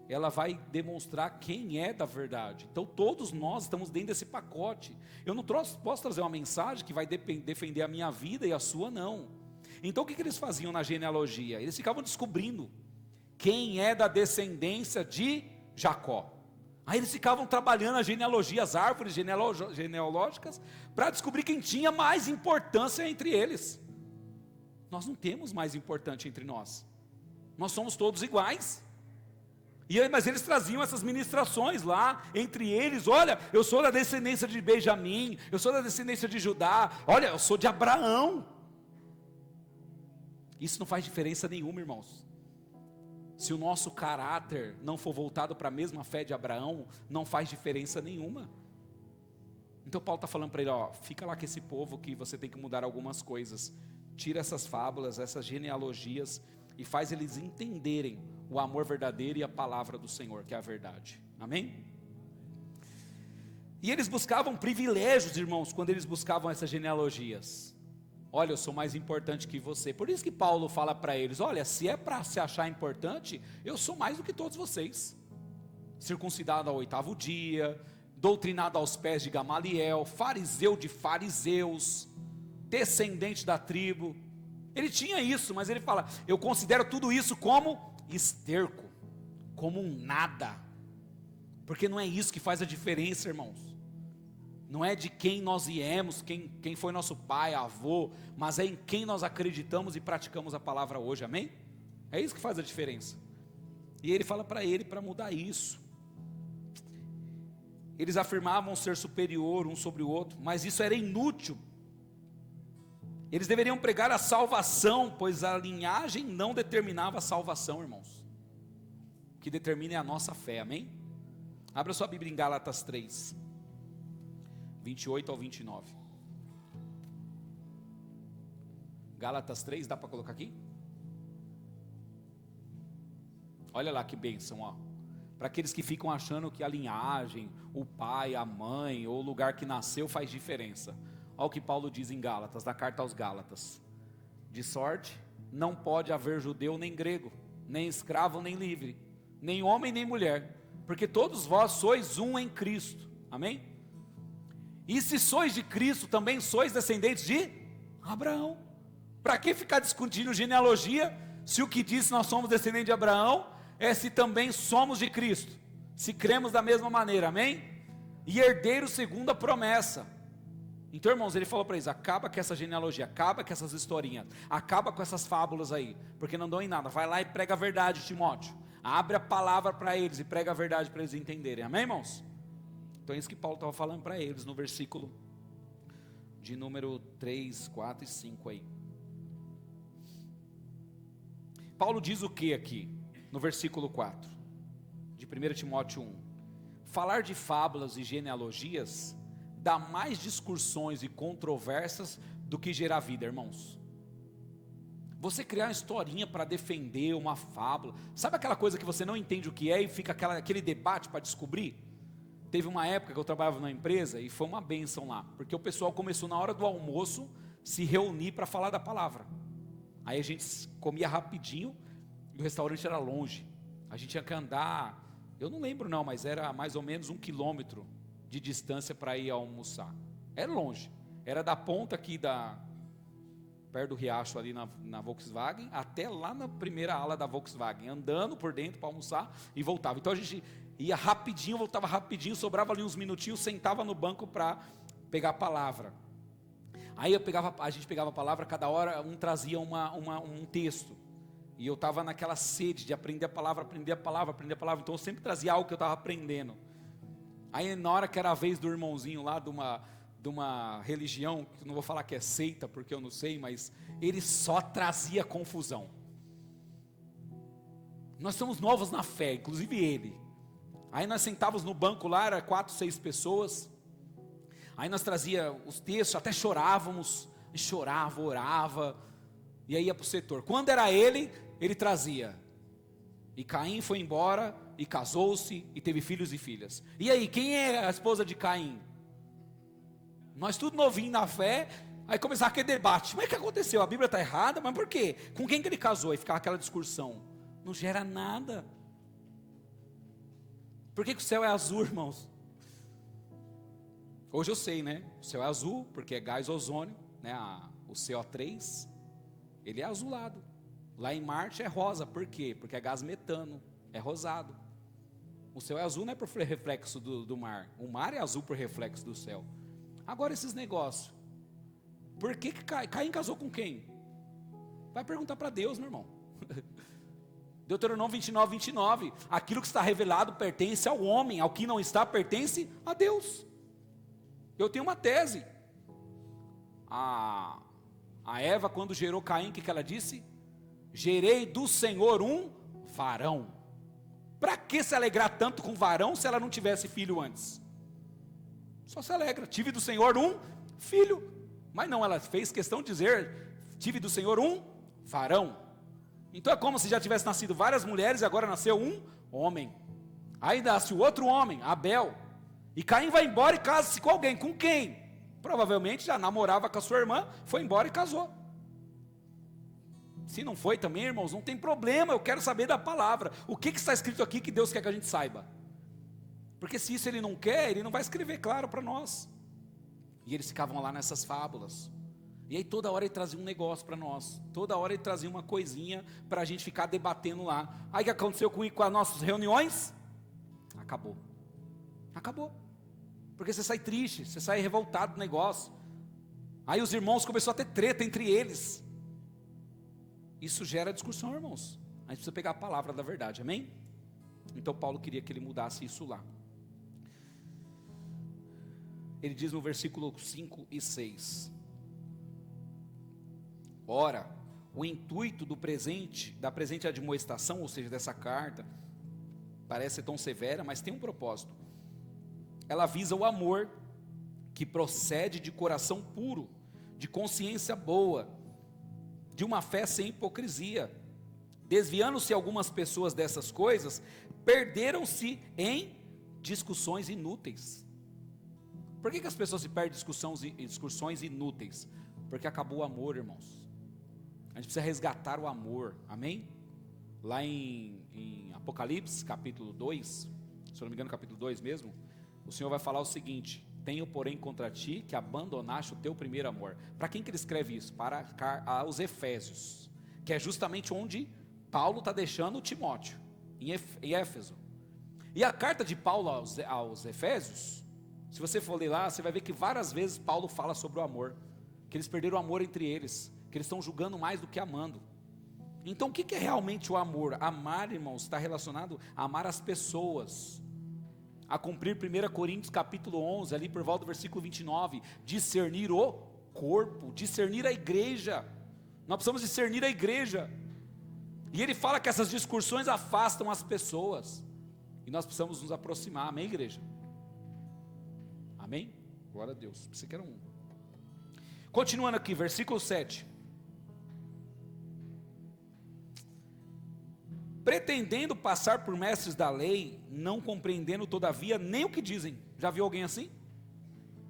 ela vai demonstrar quem é da verdade. Então todos nós estamos dentro desse pacote. Eu não posso trazer uma mensagem que vai defender a minha vida e a sua não. Então o que eles faziam na genealogia? Eles ficavam descobrindo quem é da descendência de Jacó. Aí eles ficavam trabalhando a genealogia, as árvores genealógicas, para descobrir quem tinha mais importância entre eles. Nós não temos mais importante entre nós. Nós somos todos iguais. E aí, mas eles traziam essas ministrações lá, entre eles: olha, eu sou da descendência de Benjamim, eu sou da descendência de Judá, olha, eu sou de Abraão. Isso não faz diferença nenhuma, irmãos. Se o nosso caráter não for voltado para a mesma fé de Abraão, não faz diferença nenhuma. Então Paulo está falando para ele: ó, fica lá com esse povo que você tem que mudar algumas coisas. Tira essas fábulas, essas genealogias, e faz eles entenderem o amor verdadeiro e a palavra do Senhor, que é a verdade. Amém? E eles buscavam privilégios, irmãos, quando eles buscavam essas genealogias. Olha, eu sou mais importante que você. Por isso que Paulo fala para eles: olha, se é para se achar importante, eu sou mais do que todos vocês. Circuncidado ao 8º dia, doutrinado aos pés de Gamaliel, fariseu de fariseus, descendente da tribo. Ele tinha isso, mas ele fala: eu considero tudo isso como esterco, como um nada. Porque não é isso que faz a diferença, irmãos. Não é de quem nós viemos, quem foi nosso pai, avô, mas é em quem nós acreditamos e praticamos a palavra hoje, amém? É isso que faz a diferença. E ele fala para ele para mudar isso. Eles afirmavam ser superior um sobre o outro, mas isso era inútil. Eles deveriam pregar a salvação, pois a linhagem não determinava a salvação, irmãos. O que determina é a nossa fé, amém? Abra sua Bíblia em Gálatas 3, 28 ao 29. Gálatas 3, dá para colocar aqui? Olha lá que bênção, ó. Para aqueles que ficam achando que a linhagem, o pai, a mãe, ou o lugar que nasceu faz diferença. Olha o que Paulo diz em Gálatas, na carta aos Gálatas: de sorte, não pode haver judeu nem grego, nem escravo nem livre, nem homem nem mulher, porque todos vós sois um em Cristo, amém? E se sois de Cristo, também sois descendentes de Abraão. Para que ficar discutindo genealogia, se o que diz nós somos descendentes de Abraão, é se também somos de Cristo, se cremos da mesma maneira, amém? E herdeiros segundo a promessa. Então, irmãos, ele falou para eles: acaba com essa genealogia, acaba com essas historinhas, acaba com essas fábulas aí, porque não dão em nada. Vai lá e prega a verdade, Timóteo. Abre a palavra para eles e prega a verdade para eles entenderem, amém, irmãos? Então é isso que Paulo estava falando para eles no versículo de número 3, 4 e 5 aí. Paulo diz o que aqui, no versículo 4, de 1 Timóteo 1, falar de fábulas e genealogias dá mais discussões e controvérsias do que gerar vida, irmãos. Você criar uma historinha para defender uma fábula, sabe aquela coisa que você não entende o que é e fica aquele debate para descobrir? Teve uma época que eu trabalhava numa empresa e foi uma bênção lá, porque o pessoal começou na hora do almoço se reunir para falar da palavra. Aí a gente comia rapidinho e o restaurante era longe, a gente tinha que andar, eu não lembro não, mas era mais ou menos 1 quilômetro de distância para ir almoçar. Era longe, era da ponta aqui perto do riacho ali na Volkswagen, até lá na primeira ala da Volkswagen, andando por dentro para almoçar e voltava. Então a gente ia rapidinho, voltava rapidinho, sobrava ali uns minutinhos, sentava no banco para pegar a palavra. Aí a gente pegava a palavra, cada hora um trazia um texto, e eu estava naquela sede de aprender a palavra, então eu sempre trazia algo que eu estava aprendendo. Aí na hora que era a vez do irmãozinho lá de uma religião, que eu não vou falar que é seita, porque eu não sei, mas ele só trazia confusão. Nós somos novos na fé, inclusive ele. Aí nós sentávamos no banco lá, era 4, 6 pessoas. Aí nós trazia os textos, até chorávamos, chorava, orava, e aí ia para o setor. Quando era ele trazia: e Caim foi embora, e casou-se, e teve filhos e filhas. E aí, quem é a esposa de Caim? Nós tudo novinho na fé. Aí começava aquele debate: mas o que aconteceu? A Bíblia está errada? Mas por quê? Com quem que ele casou? Aí ficava aquela discussão, não gera nada. Por que o céu é azul, irmãos? Hoje eu sei, né? O céu é azul porque é gás ozônio, né? O CO3, ele é azulado. Lá em Marte é rosa, por quê? Porque é gás metano, é rosado. O céu é azul não é por reflexo do mar. O mar é azul por reflexo do céu. Agora esses negócios. Por que Caim casou com quem? Vai perguntar para Deus, meu irmão. Deuteronômio 29, 29. Aquilo que está revelado pertence ao homem. Ao que não está pertence a Deus. Eu tenho uma tese. A Eva, quando gerou Caim, o que ela disse? Gerei do Senhor um varão. Para que se alegrar tanto com varão se ela não tivesse filho antes? Só se alegra. Tive do Senhor um filho. Mas não, ela fez questão de dizer: tive do Senhor um varão. Então é como se já tivesse nascido várias mulheres e agora nasceu um homem. Aí nasce o outro homem, Abel. E Caim vai embora e casa-se com alguém. Com quem? Provavelmente já namorava com a sua irmã, foi embora e casou. Se não foi também, irmãos, não tem problema, eu quero saber da palavra. O que está escrito aqui que Deus quer que a gente saiba? Porque se isso Ele não quer, Ele não vai escrever claro para nós. E eles ficavam lá nessas fábulas. E aí toda hora Ele trazia um negócio para nós. Toda hora Ele trazia uma coisinha para a gente ficar debatendo lá. Aí o que aconteceu com as nossas reuniões? Acabou. Acabou. Porque você sai triste, você sai revoltado do negócio. Aí os irmãos começaram a ter treta entre eles. Isso gera discussão, irmãos. A gente precisa pegar a palavra da verdade, amém? Então Paulo queria que ele mudasse isso lá. Ele diz no versículo 5 e 6. Ora, o intuito da presente admoestação, ou seja, dessa carta, parece ser tão severa, mas tem um propósito. Ela visa o amor, que procede de coração puro, de consciência boa, de uma fé sem hipocrisia. Desviando-se algumas pessoas dessas coisas, perderam-se em discussões inúteis. Por que as pessoas se perdem em discussões inúteis? Porque acabou o amor, irmãos. A gente precisa resgatar o amor, amém? Lá em Apocalipse, capítulo 2, se eu não me engano, capítulo 2 mesmo, o Senhor vai falar o seguinte: tenho porém contra ti que abandonaste o teu primeiro amor. Para quem que ele escreve isso? Para os Efésios, que é justamente onde Paulo está deixando Timóteo, em Éfeso. E a carta de Paulo aos Efésios, se você for ler lá, você vai ver que várias vezes Paulo fala sobre o amor, que eles perderam o amor entre eles, que eles estão julgando mais do que amando. Então o que é realmente o amor? Amar, irmãos, está relacionado a amar as pessoas, a cumprir 1 Coríntios capítulo 11, ali por volta do versículo 29, discernir o corpo, discernir a igreja. Nós precisamos discernir a igreja. E ele fala que essas discussões afastam as pessoas, e nós precisamos nos aproximar, amém, igreja? Amém? Glória a Deus. Você quer um. Continuando aqui, versículo 7. Pretendendo passar por mestres da lei, não compreendendo todavia nem o que dizem. Já viu alguém assim?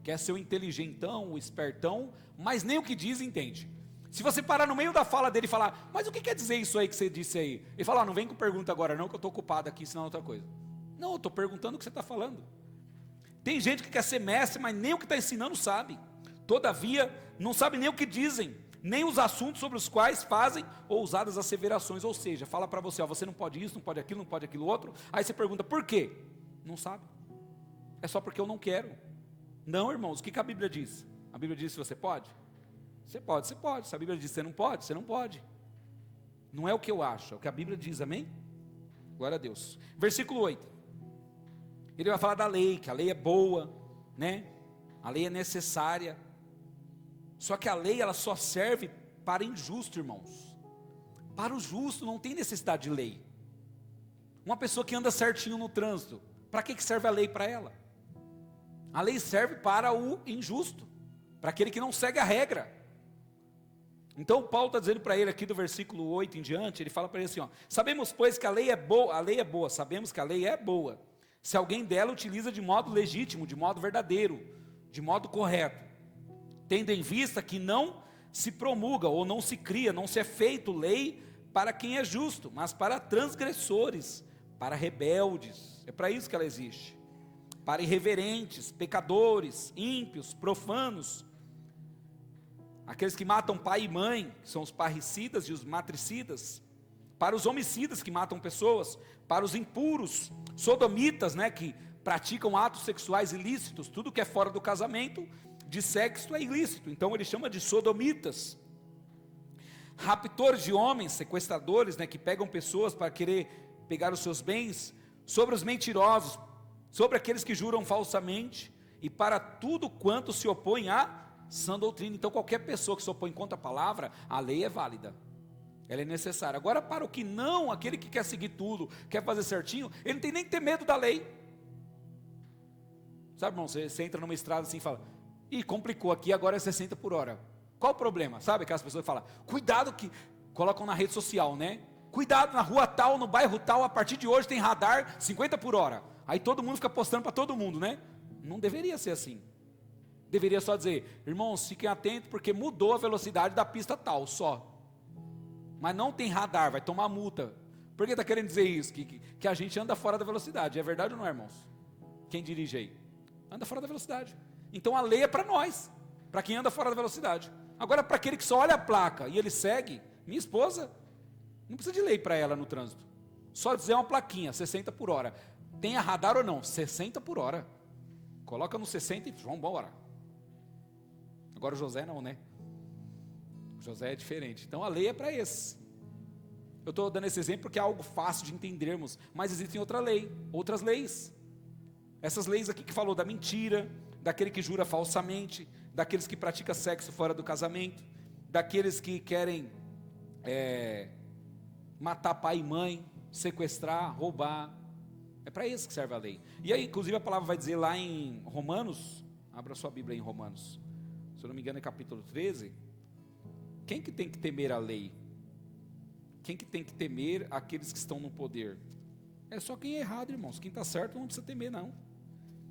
Quer ser o inteligentão, o espertão, mas nem o que diz entende. Se você parar no meio da fala dele e falar: mas o que quer dizer isso aí que você disse aí? Ele fala: não vem com pergunta agora não, que eu estou ocupado aqui ensinando outra coisa. Não, eu estou perguntando o que você está falando. Tem gente que quer ser mestre, mas nem o que está ensinando sabe. Todavia, não sabe nem o que dizem, nem os assuntos sobre os quais fazem ousadas asseverações. Ou seja, fala para você: ó, você não pode isso, não pode aquilo outro. Aí você pergunta: por quê? Não sabe. É só porque eu não quero. Não, irmãos, o que a Bíblia diz? A Bíblia diz: se você pode, você pode, você pode. Se a Bíblia diz que você não pode, você não pode. Não é o que eu acho, é o que a Bíblia diz, amém? Glória a Deus. Versículo 8. Ele vai falar da lei, que a lei é boa, né? A lei é necessária. Só que a lei, ela só serve para injusto, irmãos. Para o justo não tem necessidade de lei. Uma pessoa que anda certinho no trânsito, para que serve a lei para ela? A lei serve para o injusto, para aquele que não segue a regra. Então Paulo está dizendo para ele aqui do versículo 8 em diante, ele fala para ele assim: ó, sabemos pois que a lei é boa, sabemos que a lei é boa, se alguém dela utiliza de modo legítimo, de modo verdadeiro, de modo correto, tendo em vista que não se promulga ou não se cria, não se é feito lei para quem é justo, mas para transgressores, para rebeldes. É para isso que ela existe. Para irreverentes, pecadores, ímpios, profanos, aqueles que matam pai e mãe, que são os parricidas e os matricidas, para os homicidas que matam pessoas, para os impuros, sodomitas, né, que praticam atos sexuais ilícitos, tudo que é fora do casamento, de sexo é ilícito, então ele chama de sodomitas. Raptores de homens, sequestradores, né, que pegam pessoas para querer pegar os seus bens, sobre os mentirosos, sobre aqueles que juram falsamente, e para tudo quanto se opõe à sã doutrina. Então qualquer pessoa que se opõe contra a palavra, a lei é válida, ela é necessária. Agora para o que não, aquele que quer seguir tudo, quer fazer certinho, ele não tem nem que ter medo da lei. Sabe, irmão, você entra numa estrada assim e fala, ih, complicou aqui, agora é 60 por hora. Qual o problema? Sabe aquelas pessoas que falam, cuidado que, colocam na rede social, né? Cuidado na rua tal, no bairro tal, a partir de hoje tem radar 50 por hora. Aí todo mundo fica postando para todo mundo, né? Não deveria ser assim. Deveria só dizer, irmãos, fiquem atentos porque mudou a velocidade da pista tal, só. Mas não tem radar, vai tomar multa. Por que está querendo dizer isso? Que a gente anda fora da velocidade, é verdade ou não é, irmãos? Quem dirige aí? Anda fora da velocidade. Então a lei é para nós, para quem anda fora da velocidade. Agora para aquele que só olha a placa e ele segue, minha esposa, não precisa de lei para ela no trânsito. Só dizer uma plaquinha, 60 por hora. Tenha radar ou não, 60 por hora. Coloca no 60 e vamos embora. Agora o José não, né? O José é diferente. Então a lei é para esse. Eu estou dando esse exemplo porque é algo fácil de entendermos. Mas existem outras leis. Essas leis aqui que falou da mentira, daquele que jura falsamente, daqueles que praticam sexo fora do casamento, daqueles que querem matar pai e mãe, sequestrar, roubar. É para isso que serve a lei. E aí, inclusive, a palavra vai dizer lá em Romanos, abra sua Bíblia em Romanos, se eu não me engano é capítulo 13, quem que tem que temer a lei? Quem que tem que temer aqueles que estão no poder? É só quem é errado, irmãos. Quem está certo não precisa temer, não.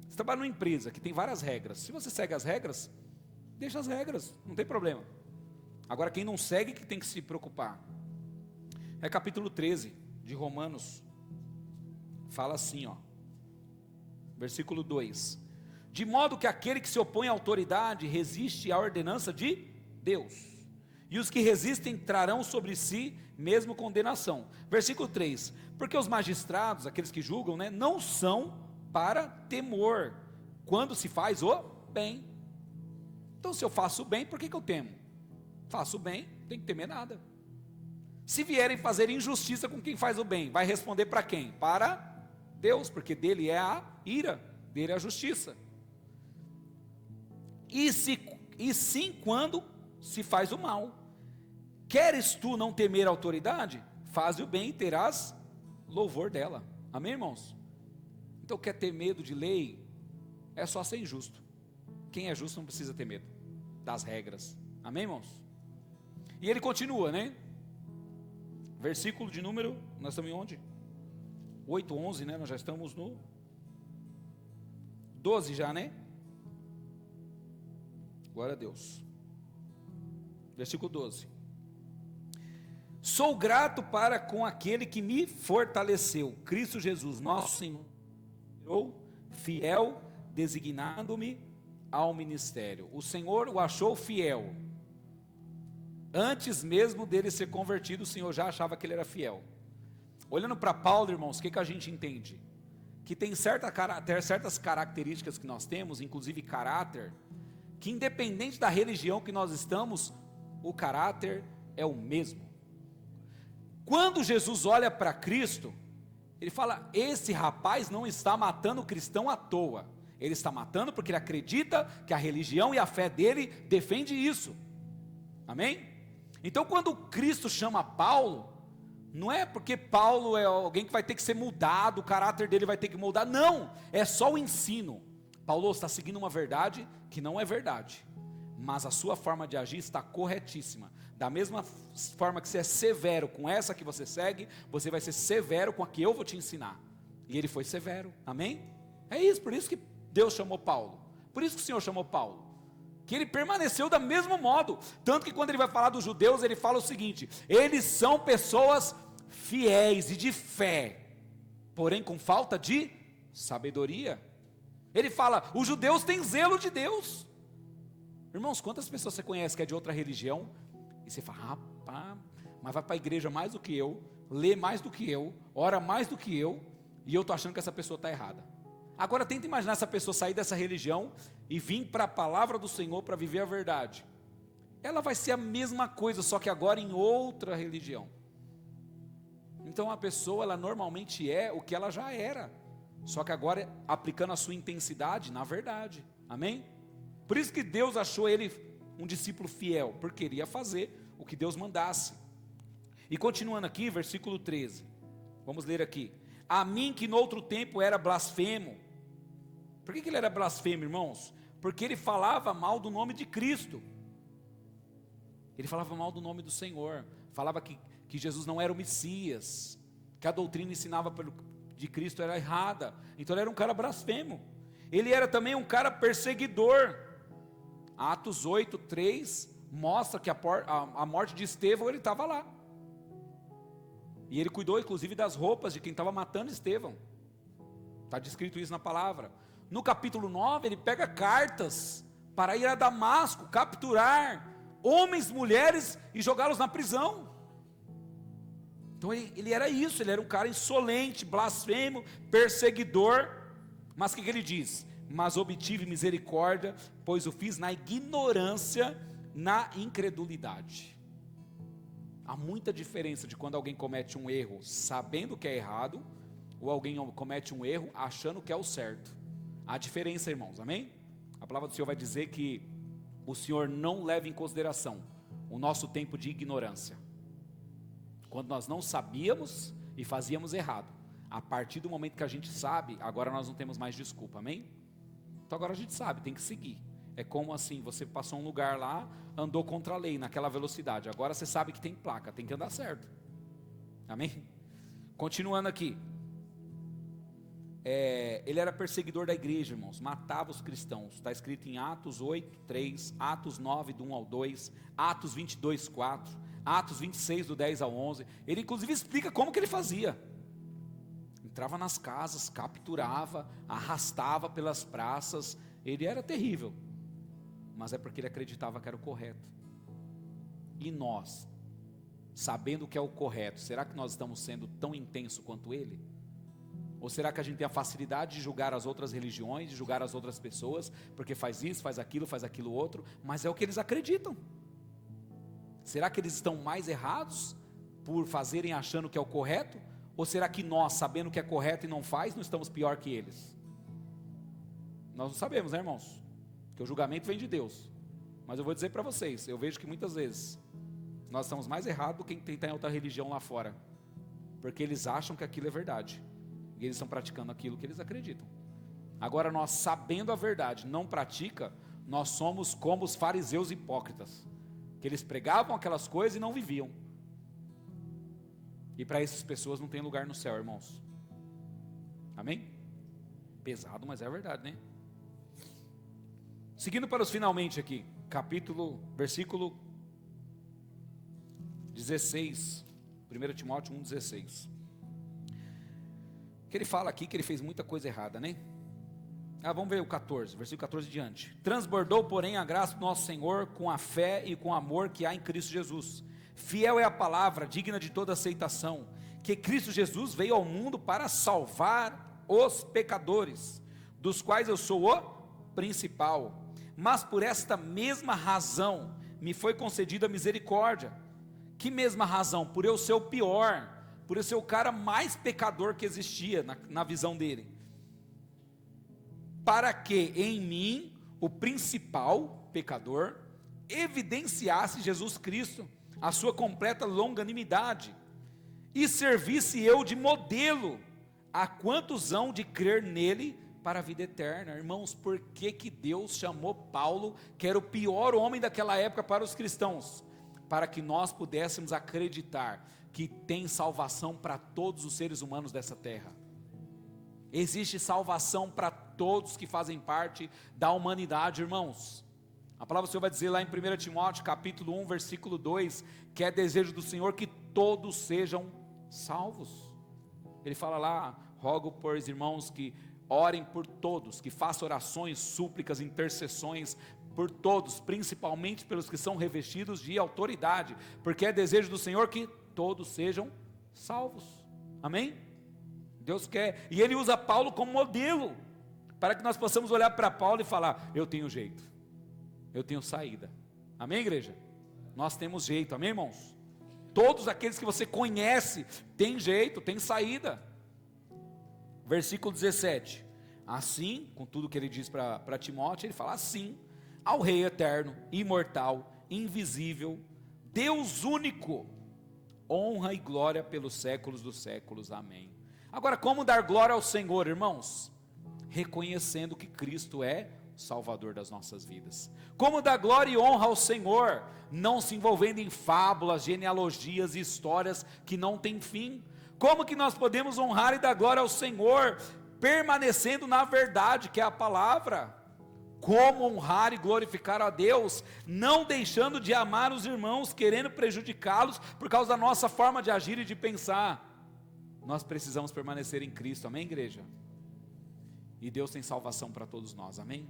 Você trabalha numa empresa que tem várias regras. Se você segue as regras, deixa as regras, não tem problema. Agora quem não segue que tem que se preocupar. É capítulo 13 de Romanos. Fala assim, ó. Versículo 2. De modo que aquele que se opõe à autoridade resiste à ordenança de Deus. E os que resistem trarão sobre si mesmo condenação. Versículo 3. Porque os magistrados, aqueles que julgam, né, não são para temor, quando se faz o bem. Então se eu faço o bem, por que eu temo? Faço o bem, não tem que temer nada. Se vierem fazer injustiça com quem faz o bem, vai responder para quem? Para Deus, porque dele é a ira, dele é a justiça. E sim quando se faz o mal. Queres tu não temer a autoridade? Faze o bem e terás louvor dela. Amém, irmãos? Então quer ter medo de lei? É só ser injusto. Quem é justo não precisa ter medo das regras. Amém, irmãos? E ele continua, né? Versículo de número, nós estamos em onde? 8, 11, né? Nós já estamos no 12 já, né? Glória a Deus. Versículo 12. Sou grato para com aquele que me fortaleceu, Cristo Jesus, nosso Senhor, fiel, designando-me ao ministério. O Senhor o achou fiel. Antes mesmo dele ser convertido, o Senhor já achava que ele era fiel. Olhando para Paulo, irmãos, o que a gente entende? Que tem certas características que nós temos, inclusive caráter, que independente da religião que nós estamos, o caráter é o mesmo. Quando Jesus olha para Cristo, ele fala, esse rapaz não está matando o cristão à toa, ele está matando porque ele acredita que a religião e a fé dele defende isso, amém? Então quando Cristo chama Paulo, não é porque Paulo é alguém que vai ter que ser mudado, o caráter dele vai ter que mudar, não, é só o ensino. Paulo está seguindo uma verdade que não é verdade, mas a sua forma de agir está corretíssima. Da mesma forma que você é severo com essa que você segue, você vai ser severo com a que eu vou te ensinar. E ele foi severo, amém? É isso, por isso que Deus chamou Paulo, por isso que o Senhor chamou Paulo, que ele permaneceu do mesmo modo, tanto que quando ele vai falar dos judeus, ele fala o seguinte, eles são pessoas fiéis e de fé, porém com falta de sabedoria. Ele fala, os judeus têm zelo de Deus. Irmãos, quantas pessoas você conhece que é de outra religião, e você fala, rapaz, mas vai para a igreja mais do que eu, lê mais do que eu, ora mais do que eu, e eu estou achando que essa pessoa está errada. Agora tenta imaginar essa pessoa sair dessa religião e vir para a palavra do Senhor para viver a verdade. Ela vai ser a mesma coisa, só que agora em outra religião. Então a pessoa, ela normalmente é o que ela já era, só que agora aplicando a sua intensidade na verdade. Amém? Por isso que Deus achou ele um discípulo fiel, porque queria fazer o que Deus mandasse. E continuando aqui, versículo 13. Vamos ler aqui. A mim que no outro tempo era blasfemo. Por que ele era blasfemo, irmãos? Porque ele falava mal do nome de Cristo. Ele falava mal do nome do Senhor. Falava que Jesus não era o Messias, que a doutrina ensinava de Cristo era errada. Então ele era um cara blasfemo. Ele era também um cara perseguidor. Atos 8:3 mostra que a morte de Estevão, ele estava lá. E ele cuidou inclusive das roupas de quem estava matando Estevão. Está descrito isso na palavra. No capítulo 9 ele pega cartas para ir a Damasco, capturar homens, mulheres e jogá-los na prisão. Então ele era isso, ele era um cara insolente, blasfemo, perseguidor. Mas o que ele diz? Mas obtive misericórdia, pois o fiz na ignorância, na incredulidade. Há muita diferença de quando alguém comete um erro sabendo que é errado, ou alguém comete um erro achando que é o certo. Há diferença, irmãos, amém? A palavra do Senhor vai dizer que o Senhor não leva em consideração o nosso tempo de ignorância. Quando nós não sabíamos e fazíamos errado, a partir do momento que a gente sabe, agora nós não temos mais desculpa, amém? Então agora a gente sabe, tem que seguir. É como assim, você passou um lugar lá, andou contra a lei, naquela velocidade, agora você sabe que tem placa, tem que andar certo, amém? Continuando aqui, ele era perseguidor da igreja, irmãos, matava os cristãos, está escrito em Atos 8:3, Atos 9, do 1 ao 2, Atos 22:4, Atos 26, do 10 ao 11, ele inclusive explica como que ele fazia. Entrava nas casas, capturava, arrastava pelas praças, ele era terrível, mas é porque ele acreditava que era o correto. E nós, sabendo que é o correto, será que nós estamos sendo tão intenso quanto ele? Ou será que a gente tem a facilidade de julgar as outras religiões, de julgar as outras pessoas, porque faz isso, faz aquilo outro, mas é o que eles acreditam? Será que eles estão mais errados por fazerem achando que é o correto? Ou será que nós, sabendo que é correto e não faz, não estamos pior que eles? Nós não sabemos, né, irmãos? Que o julgamento vem de Deus. Mas eu vou dizer para vocês, eu vejo que muitas vezes nós estamos mais errados do que quem está em outra religião lá fora, porque eles acham que aquilo é verdade, e eles estão praticando aquilo que eles acreditam. Agora nós, sabendo a verdade, não pratica, nós somos como os fariseus hipócritas, que eles pregavam aquelas coisas e não viviam. E para essas pessoas não tem lugar no céu, irmãos. Amém? Pesado, mas é verdade, né? Seguindo para os finalmente aqui, versículo 16, 1 Timóteo 1,16. Que ele fala aqui que ele fez muita coisa errada, né? Vamos ver o 14, versículo 14 em diante. Transbordou, porém, a graça do nosso Senhor com a fé e com o amor que há em Cristo Jesus. Fiel é a palavra, digna de toda aceitação, que Cristo Jesus veio ao mundo para salvar os pecadores, dos quais eu sou o principal. Mas por esta mesma razão me foi concedida misericórdia. Que mesma razão? Por eu ser o pior, por eu ser o cara mais pecador que existia na visão dele. Para que em mim, o principal pecador, evidenciasse Jesus Cristo, a sua completa longanimidade, e servisse eu de modelo a quantos hão de crer nele para a vida eterna. Irmãos, por que Deus chamou Paulo, que era o pior homem daquela época para os cristãos? Para que nós pudéssemos acreditar que tem salvação para todos os seres humanos dessa terra. Existe salvação para todos que fazem parte da humanidade, irmãos. A palavra do Senhor vai dizer lá em 1 Timóteo capítulo 1, versículo 2, que é desejo do Senhor que todos sejam salvos. Ele fala lá: rogo, pois, irmãos, que orem por todos, que façam orações, súplicas, intercessões por todos, principalmente pelos que são revestidos de autoridade, porque é desejo do Senhor que todos sejam salvos. Amém? Deus quer, e Ele usa Paulo como modelo, para que nós possamos olhar para Paulo e falar: eu tenho jeito, eu tenho saída. Amém, igreja? Nós temos jeito, amém, irmãos? Todos aqueles que você conhece têm jeito, têm saída. Versículo 17: assim, com tudo que ele diz para Timóteo, ele fala assim: ao Rei eterno, imortal, invisível, Deus único, honra e glória pelos séculos dos séculos, amém. Agora, como dar glória ao Senhor, irmãos? Reconhecendo que Cristo é o Salvador das nossas vidas. Como dar glória e honra ao Senhor? Não se envolvendo em fábulas, genealogias e histórias que não têm fim. Como que nós podemos honrar e dar glória ao Senhor? Permanecendo na verdade, que é a palavra. Como honrar e glorificar a Deus? Não deixando de amar os irmãos, querendo prejudicá-los por causa da nossa forma de agir e de pensar. Nós precisamos permanecer em Cristo, amém, igreja? E Deus tem salvação para todos nós, amém?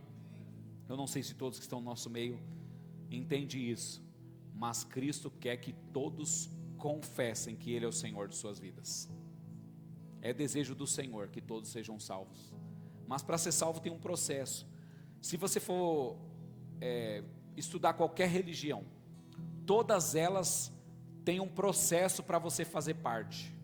Eu não sei se todos que estão no nosso meio entendem isso, mas Cristo quer que todos confessem que Ele é o Senhor de suas vidas. É desejo do Senhor que todos sejam salvos, mas para ser salvo tem um processo. Se você for estudar qualquer religião, todas elas têm um processo para você fazer parte.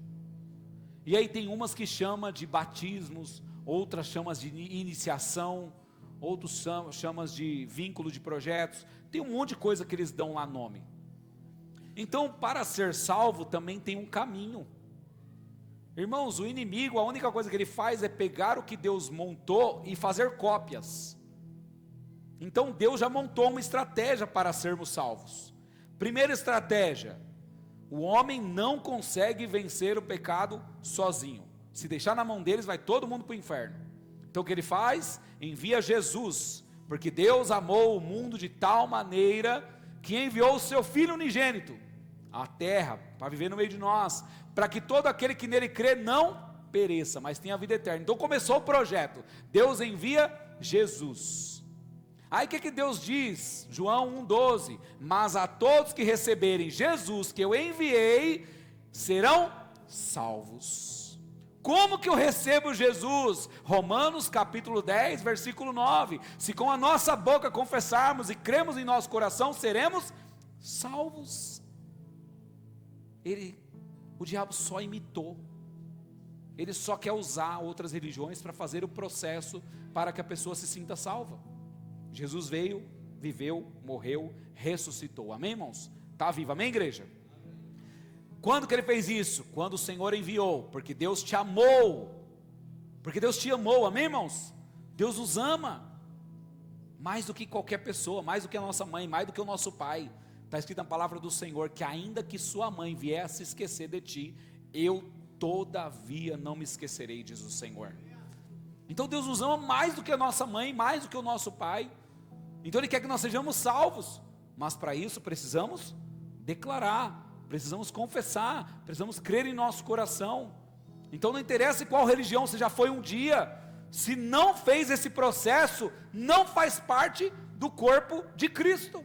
E aí tem umas que chama de batismos, outras chamas de iniciação, outros chamas de vínculo de projetos. Tem um monte de coisa que eles dão lá nome. Então, para ser salvo também tem um caminho. Irmãos, o inimigo, a única coisa que ele faz é pegar o que Deus montou e fazer cópias. Então Deus já montou uma estratégia para sermos salvos. Primeira estratégia: o homem não consegue vencer o pecado sozinho. Se deixar na mão deles, vai todo mundo para o inferno. Então o que ele faz? Envia Jesus, porque Deus amou o mundo de tal maneira que enviou o seu Filho unigênito à terra, para viver no meio de nós, para que todo aquele que nele crê não pereça, mas tenha a vida eterna. Então começou o projeto. Deus envia Jesus. Aí o que Deus diz? João 1,12: mas a todos que receberem Jesus, que eu enviei, serão salvos. Como que eu recebo Jesus? Romanos capítulo 10, versículo 9: se com a nossa boca confessarmos e cremos em nosso coração, seremos salvos. O diabo só imitou, ele só quer usar outras religiões para fazer o processo para que a pessoa se sinta salva. Jesus veio, viveu, morreu, ressuscitou, amém, irmãos? Está vivo, amém, igreja? Quando que ele fez isso? Quando o Senhor enviou, porque Deus te amou, amém, irmãos? Deus nos ama, mais do que qualquer pessoa, mais do que a nossa mãe, mais do que o nosso pai. Está escrito na palavra do Senhor, que ainda que sua mãe vier a se esquecer de ti, eu todavia não me esquecerei, diz o Senhor. Então Deus nos ama mais do que a nossa mãe, mais do que o nosso pai. Então Ele quer que nós sejamos salvos, mas para isso precisamos declarar, precisamos confessar, precisamos crer em nosso coração. Então não interessa em qual religião você já foi um dia, se não fez esse processo, não faz parte do corpo de Cristo.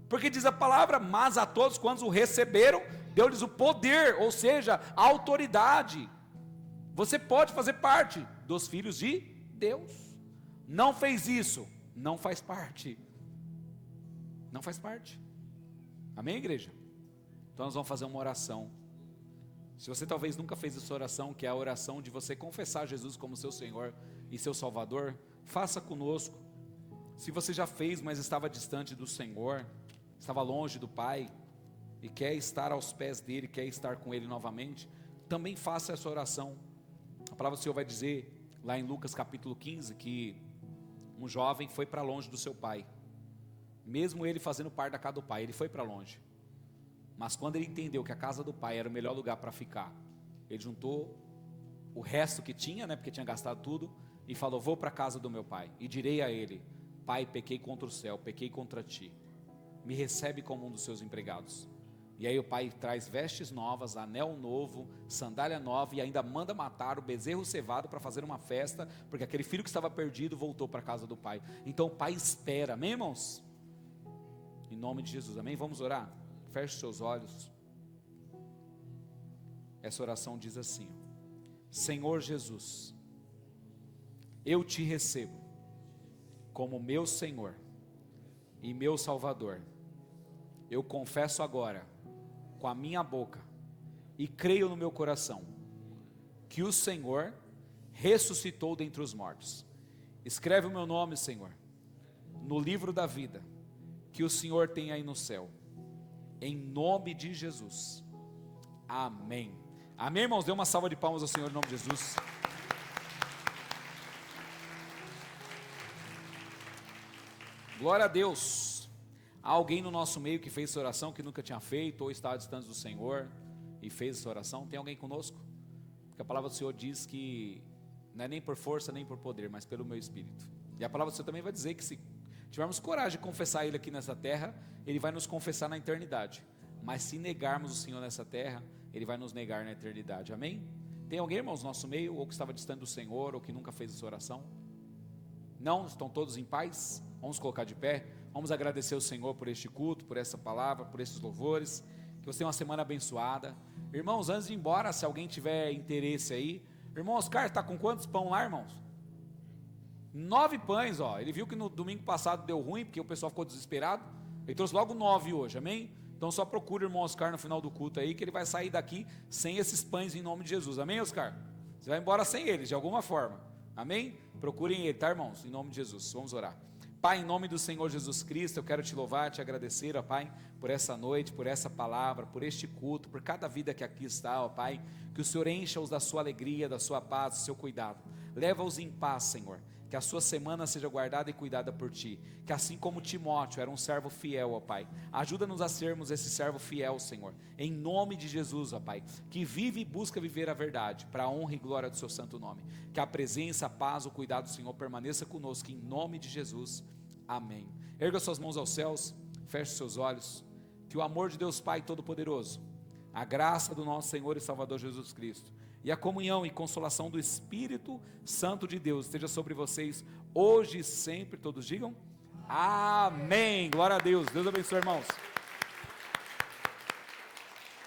Porque diz a palavra: mas a todos quantos o receberam, deu-lhes o poder, ou seja, a autoridade. Você pode fazer parte dos filhos de Deus. Não fez isso, não faz parte. Não faz parte. Amém, igreja? Então nós vamos fazer uma oração. Se você talvez nunca fez essa oração, que é a oração de você confessar Jesus como seu Senhor e seu Salvador, faça conosco. Se você já fez, mas estava distante do Senhor, estava longe do Pai, e quer estar aos pés dele, quer estar com ele novamente, também faça essa oração. A palavra do Senhor vai dizer, lá em Lucas capítulo 15, que um jovem foi para longe do seu pai, mesmo ele fazendo parte da casa do pai, ele foi para longe, mas quando ele entendeu que a casa do pai era o melhor lugar para ficar, ele juntou o resto que tinha, porque tinha gastado tudo, e falou: vou para a casa do meu pai, e direi a ele: pai, pequei contra o céu, pequei contra ti, me recebe como um dos seus empregados. E aí o pai traz vestes novas, anel novo, sandália nova, e ainda manda matar o bezerro cevado para fazer uma festa, porque aquele filho que estava perdido voltou para a casa do pai. Então o pai espera, amém, irmãos? Em nome de Jesus, amém? Vamos orar? Feche seus olhos. Essa oração diz assim: Senhor Jesus, eu te recebo como meu Senhor e meu Salvador. Eu confesso agora com a minha boca e creio no meu coração que o Senhor ressuscitou dentre os mortos. Escreve o meu nome, Senhor, no livro da vida que o Senhor tem aí no céu, em nome de Jesus, amém. Amém, irmãos? Dê uma salva de palmas ao Senhor em nome de Jesus. Glória a Deus. Há alguém no nosso meio que fez essa oração, que nunca tinha feito, ou estava distante do Senhor e fez essa oração? Tem alguém conosco? Porque a palavra do Senhor diz que não é nem por força, nem por poder, mas pelo meu Espírito. E a palavra do Senhor também vai dizer que se tivermos coragem de confessar Ele aqui nessa terra, Ele vai nos confessar na eternidade. Mas se negarmos o Senhor nessa terra, Ele vai nos negar na eternidade, amém? Tem alguém, irmãos, no nosso meio, ou que estava distante do Senhor, ou que nunca fez essa oração? Não? Estão todos em paz? Vamos colocar de pé, vamos agradecer ao Senhor por este culto, por essa palavra, por esses louvores, que você tenha uma semana abençoada. Irmãos, antes de ir embora, se alguém tiver interesse aí, irmão Oscar, está com quantos pão lá, irmãos? 9 pães, ó. Ele viu que no domingo passado deu ruim, porque o pessoal ficou desesperado, ele trouxe logo 9 hoje, amém? Então só procura o irmão Oscar no final do culto aí, que ele vai sair daqui sem esses pães em nome de Jesus, amém, Oscar? Você vai embora sem eles, de alguma forma, amém? Procurem ele, tá, irmãos? Em nome de Jesus, vamos orar. Pai, em nome do Senhor Jesus Cristo, eu quero te louvar, te agradecer, ó Pai, por essa noite, por essa palavra, por este culto, por cada vida que aqui está, ó Pai, que o Senhor encha-os da sua alegria, da sua paz, do seu cuidado, leva-os em paz, Senhor, que a sua semana seja guardada e cuidada por Ti, que assim como Timóteo era um servo fiel, ó Pai, ajuda-nos a sermos esse servo fiel, Senhor, em nome de Jesus, ó Pai, que vive e busca viver a verdade, para a honra e glória do seu santo nome, que a presença, a paz, o cuidado do Senhor permaneça conosco, em nome de Jesus, amém. Erga suas mãos aos céus, feche seus olhos, que o amor de Deus Pai Todo-Poderoso, a graça do nosso Senhor e Salvador Jesus Cristo, e a comunhão e consolação do Espírito Santo de Deus esteja sobre vocês hoje e sempre. Todos digam amém. Glória a Deus. Deus abençoe, irmãos.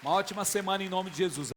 Uma ótima semana em nome de Jesus.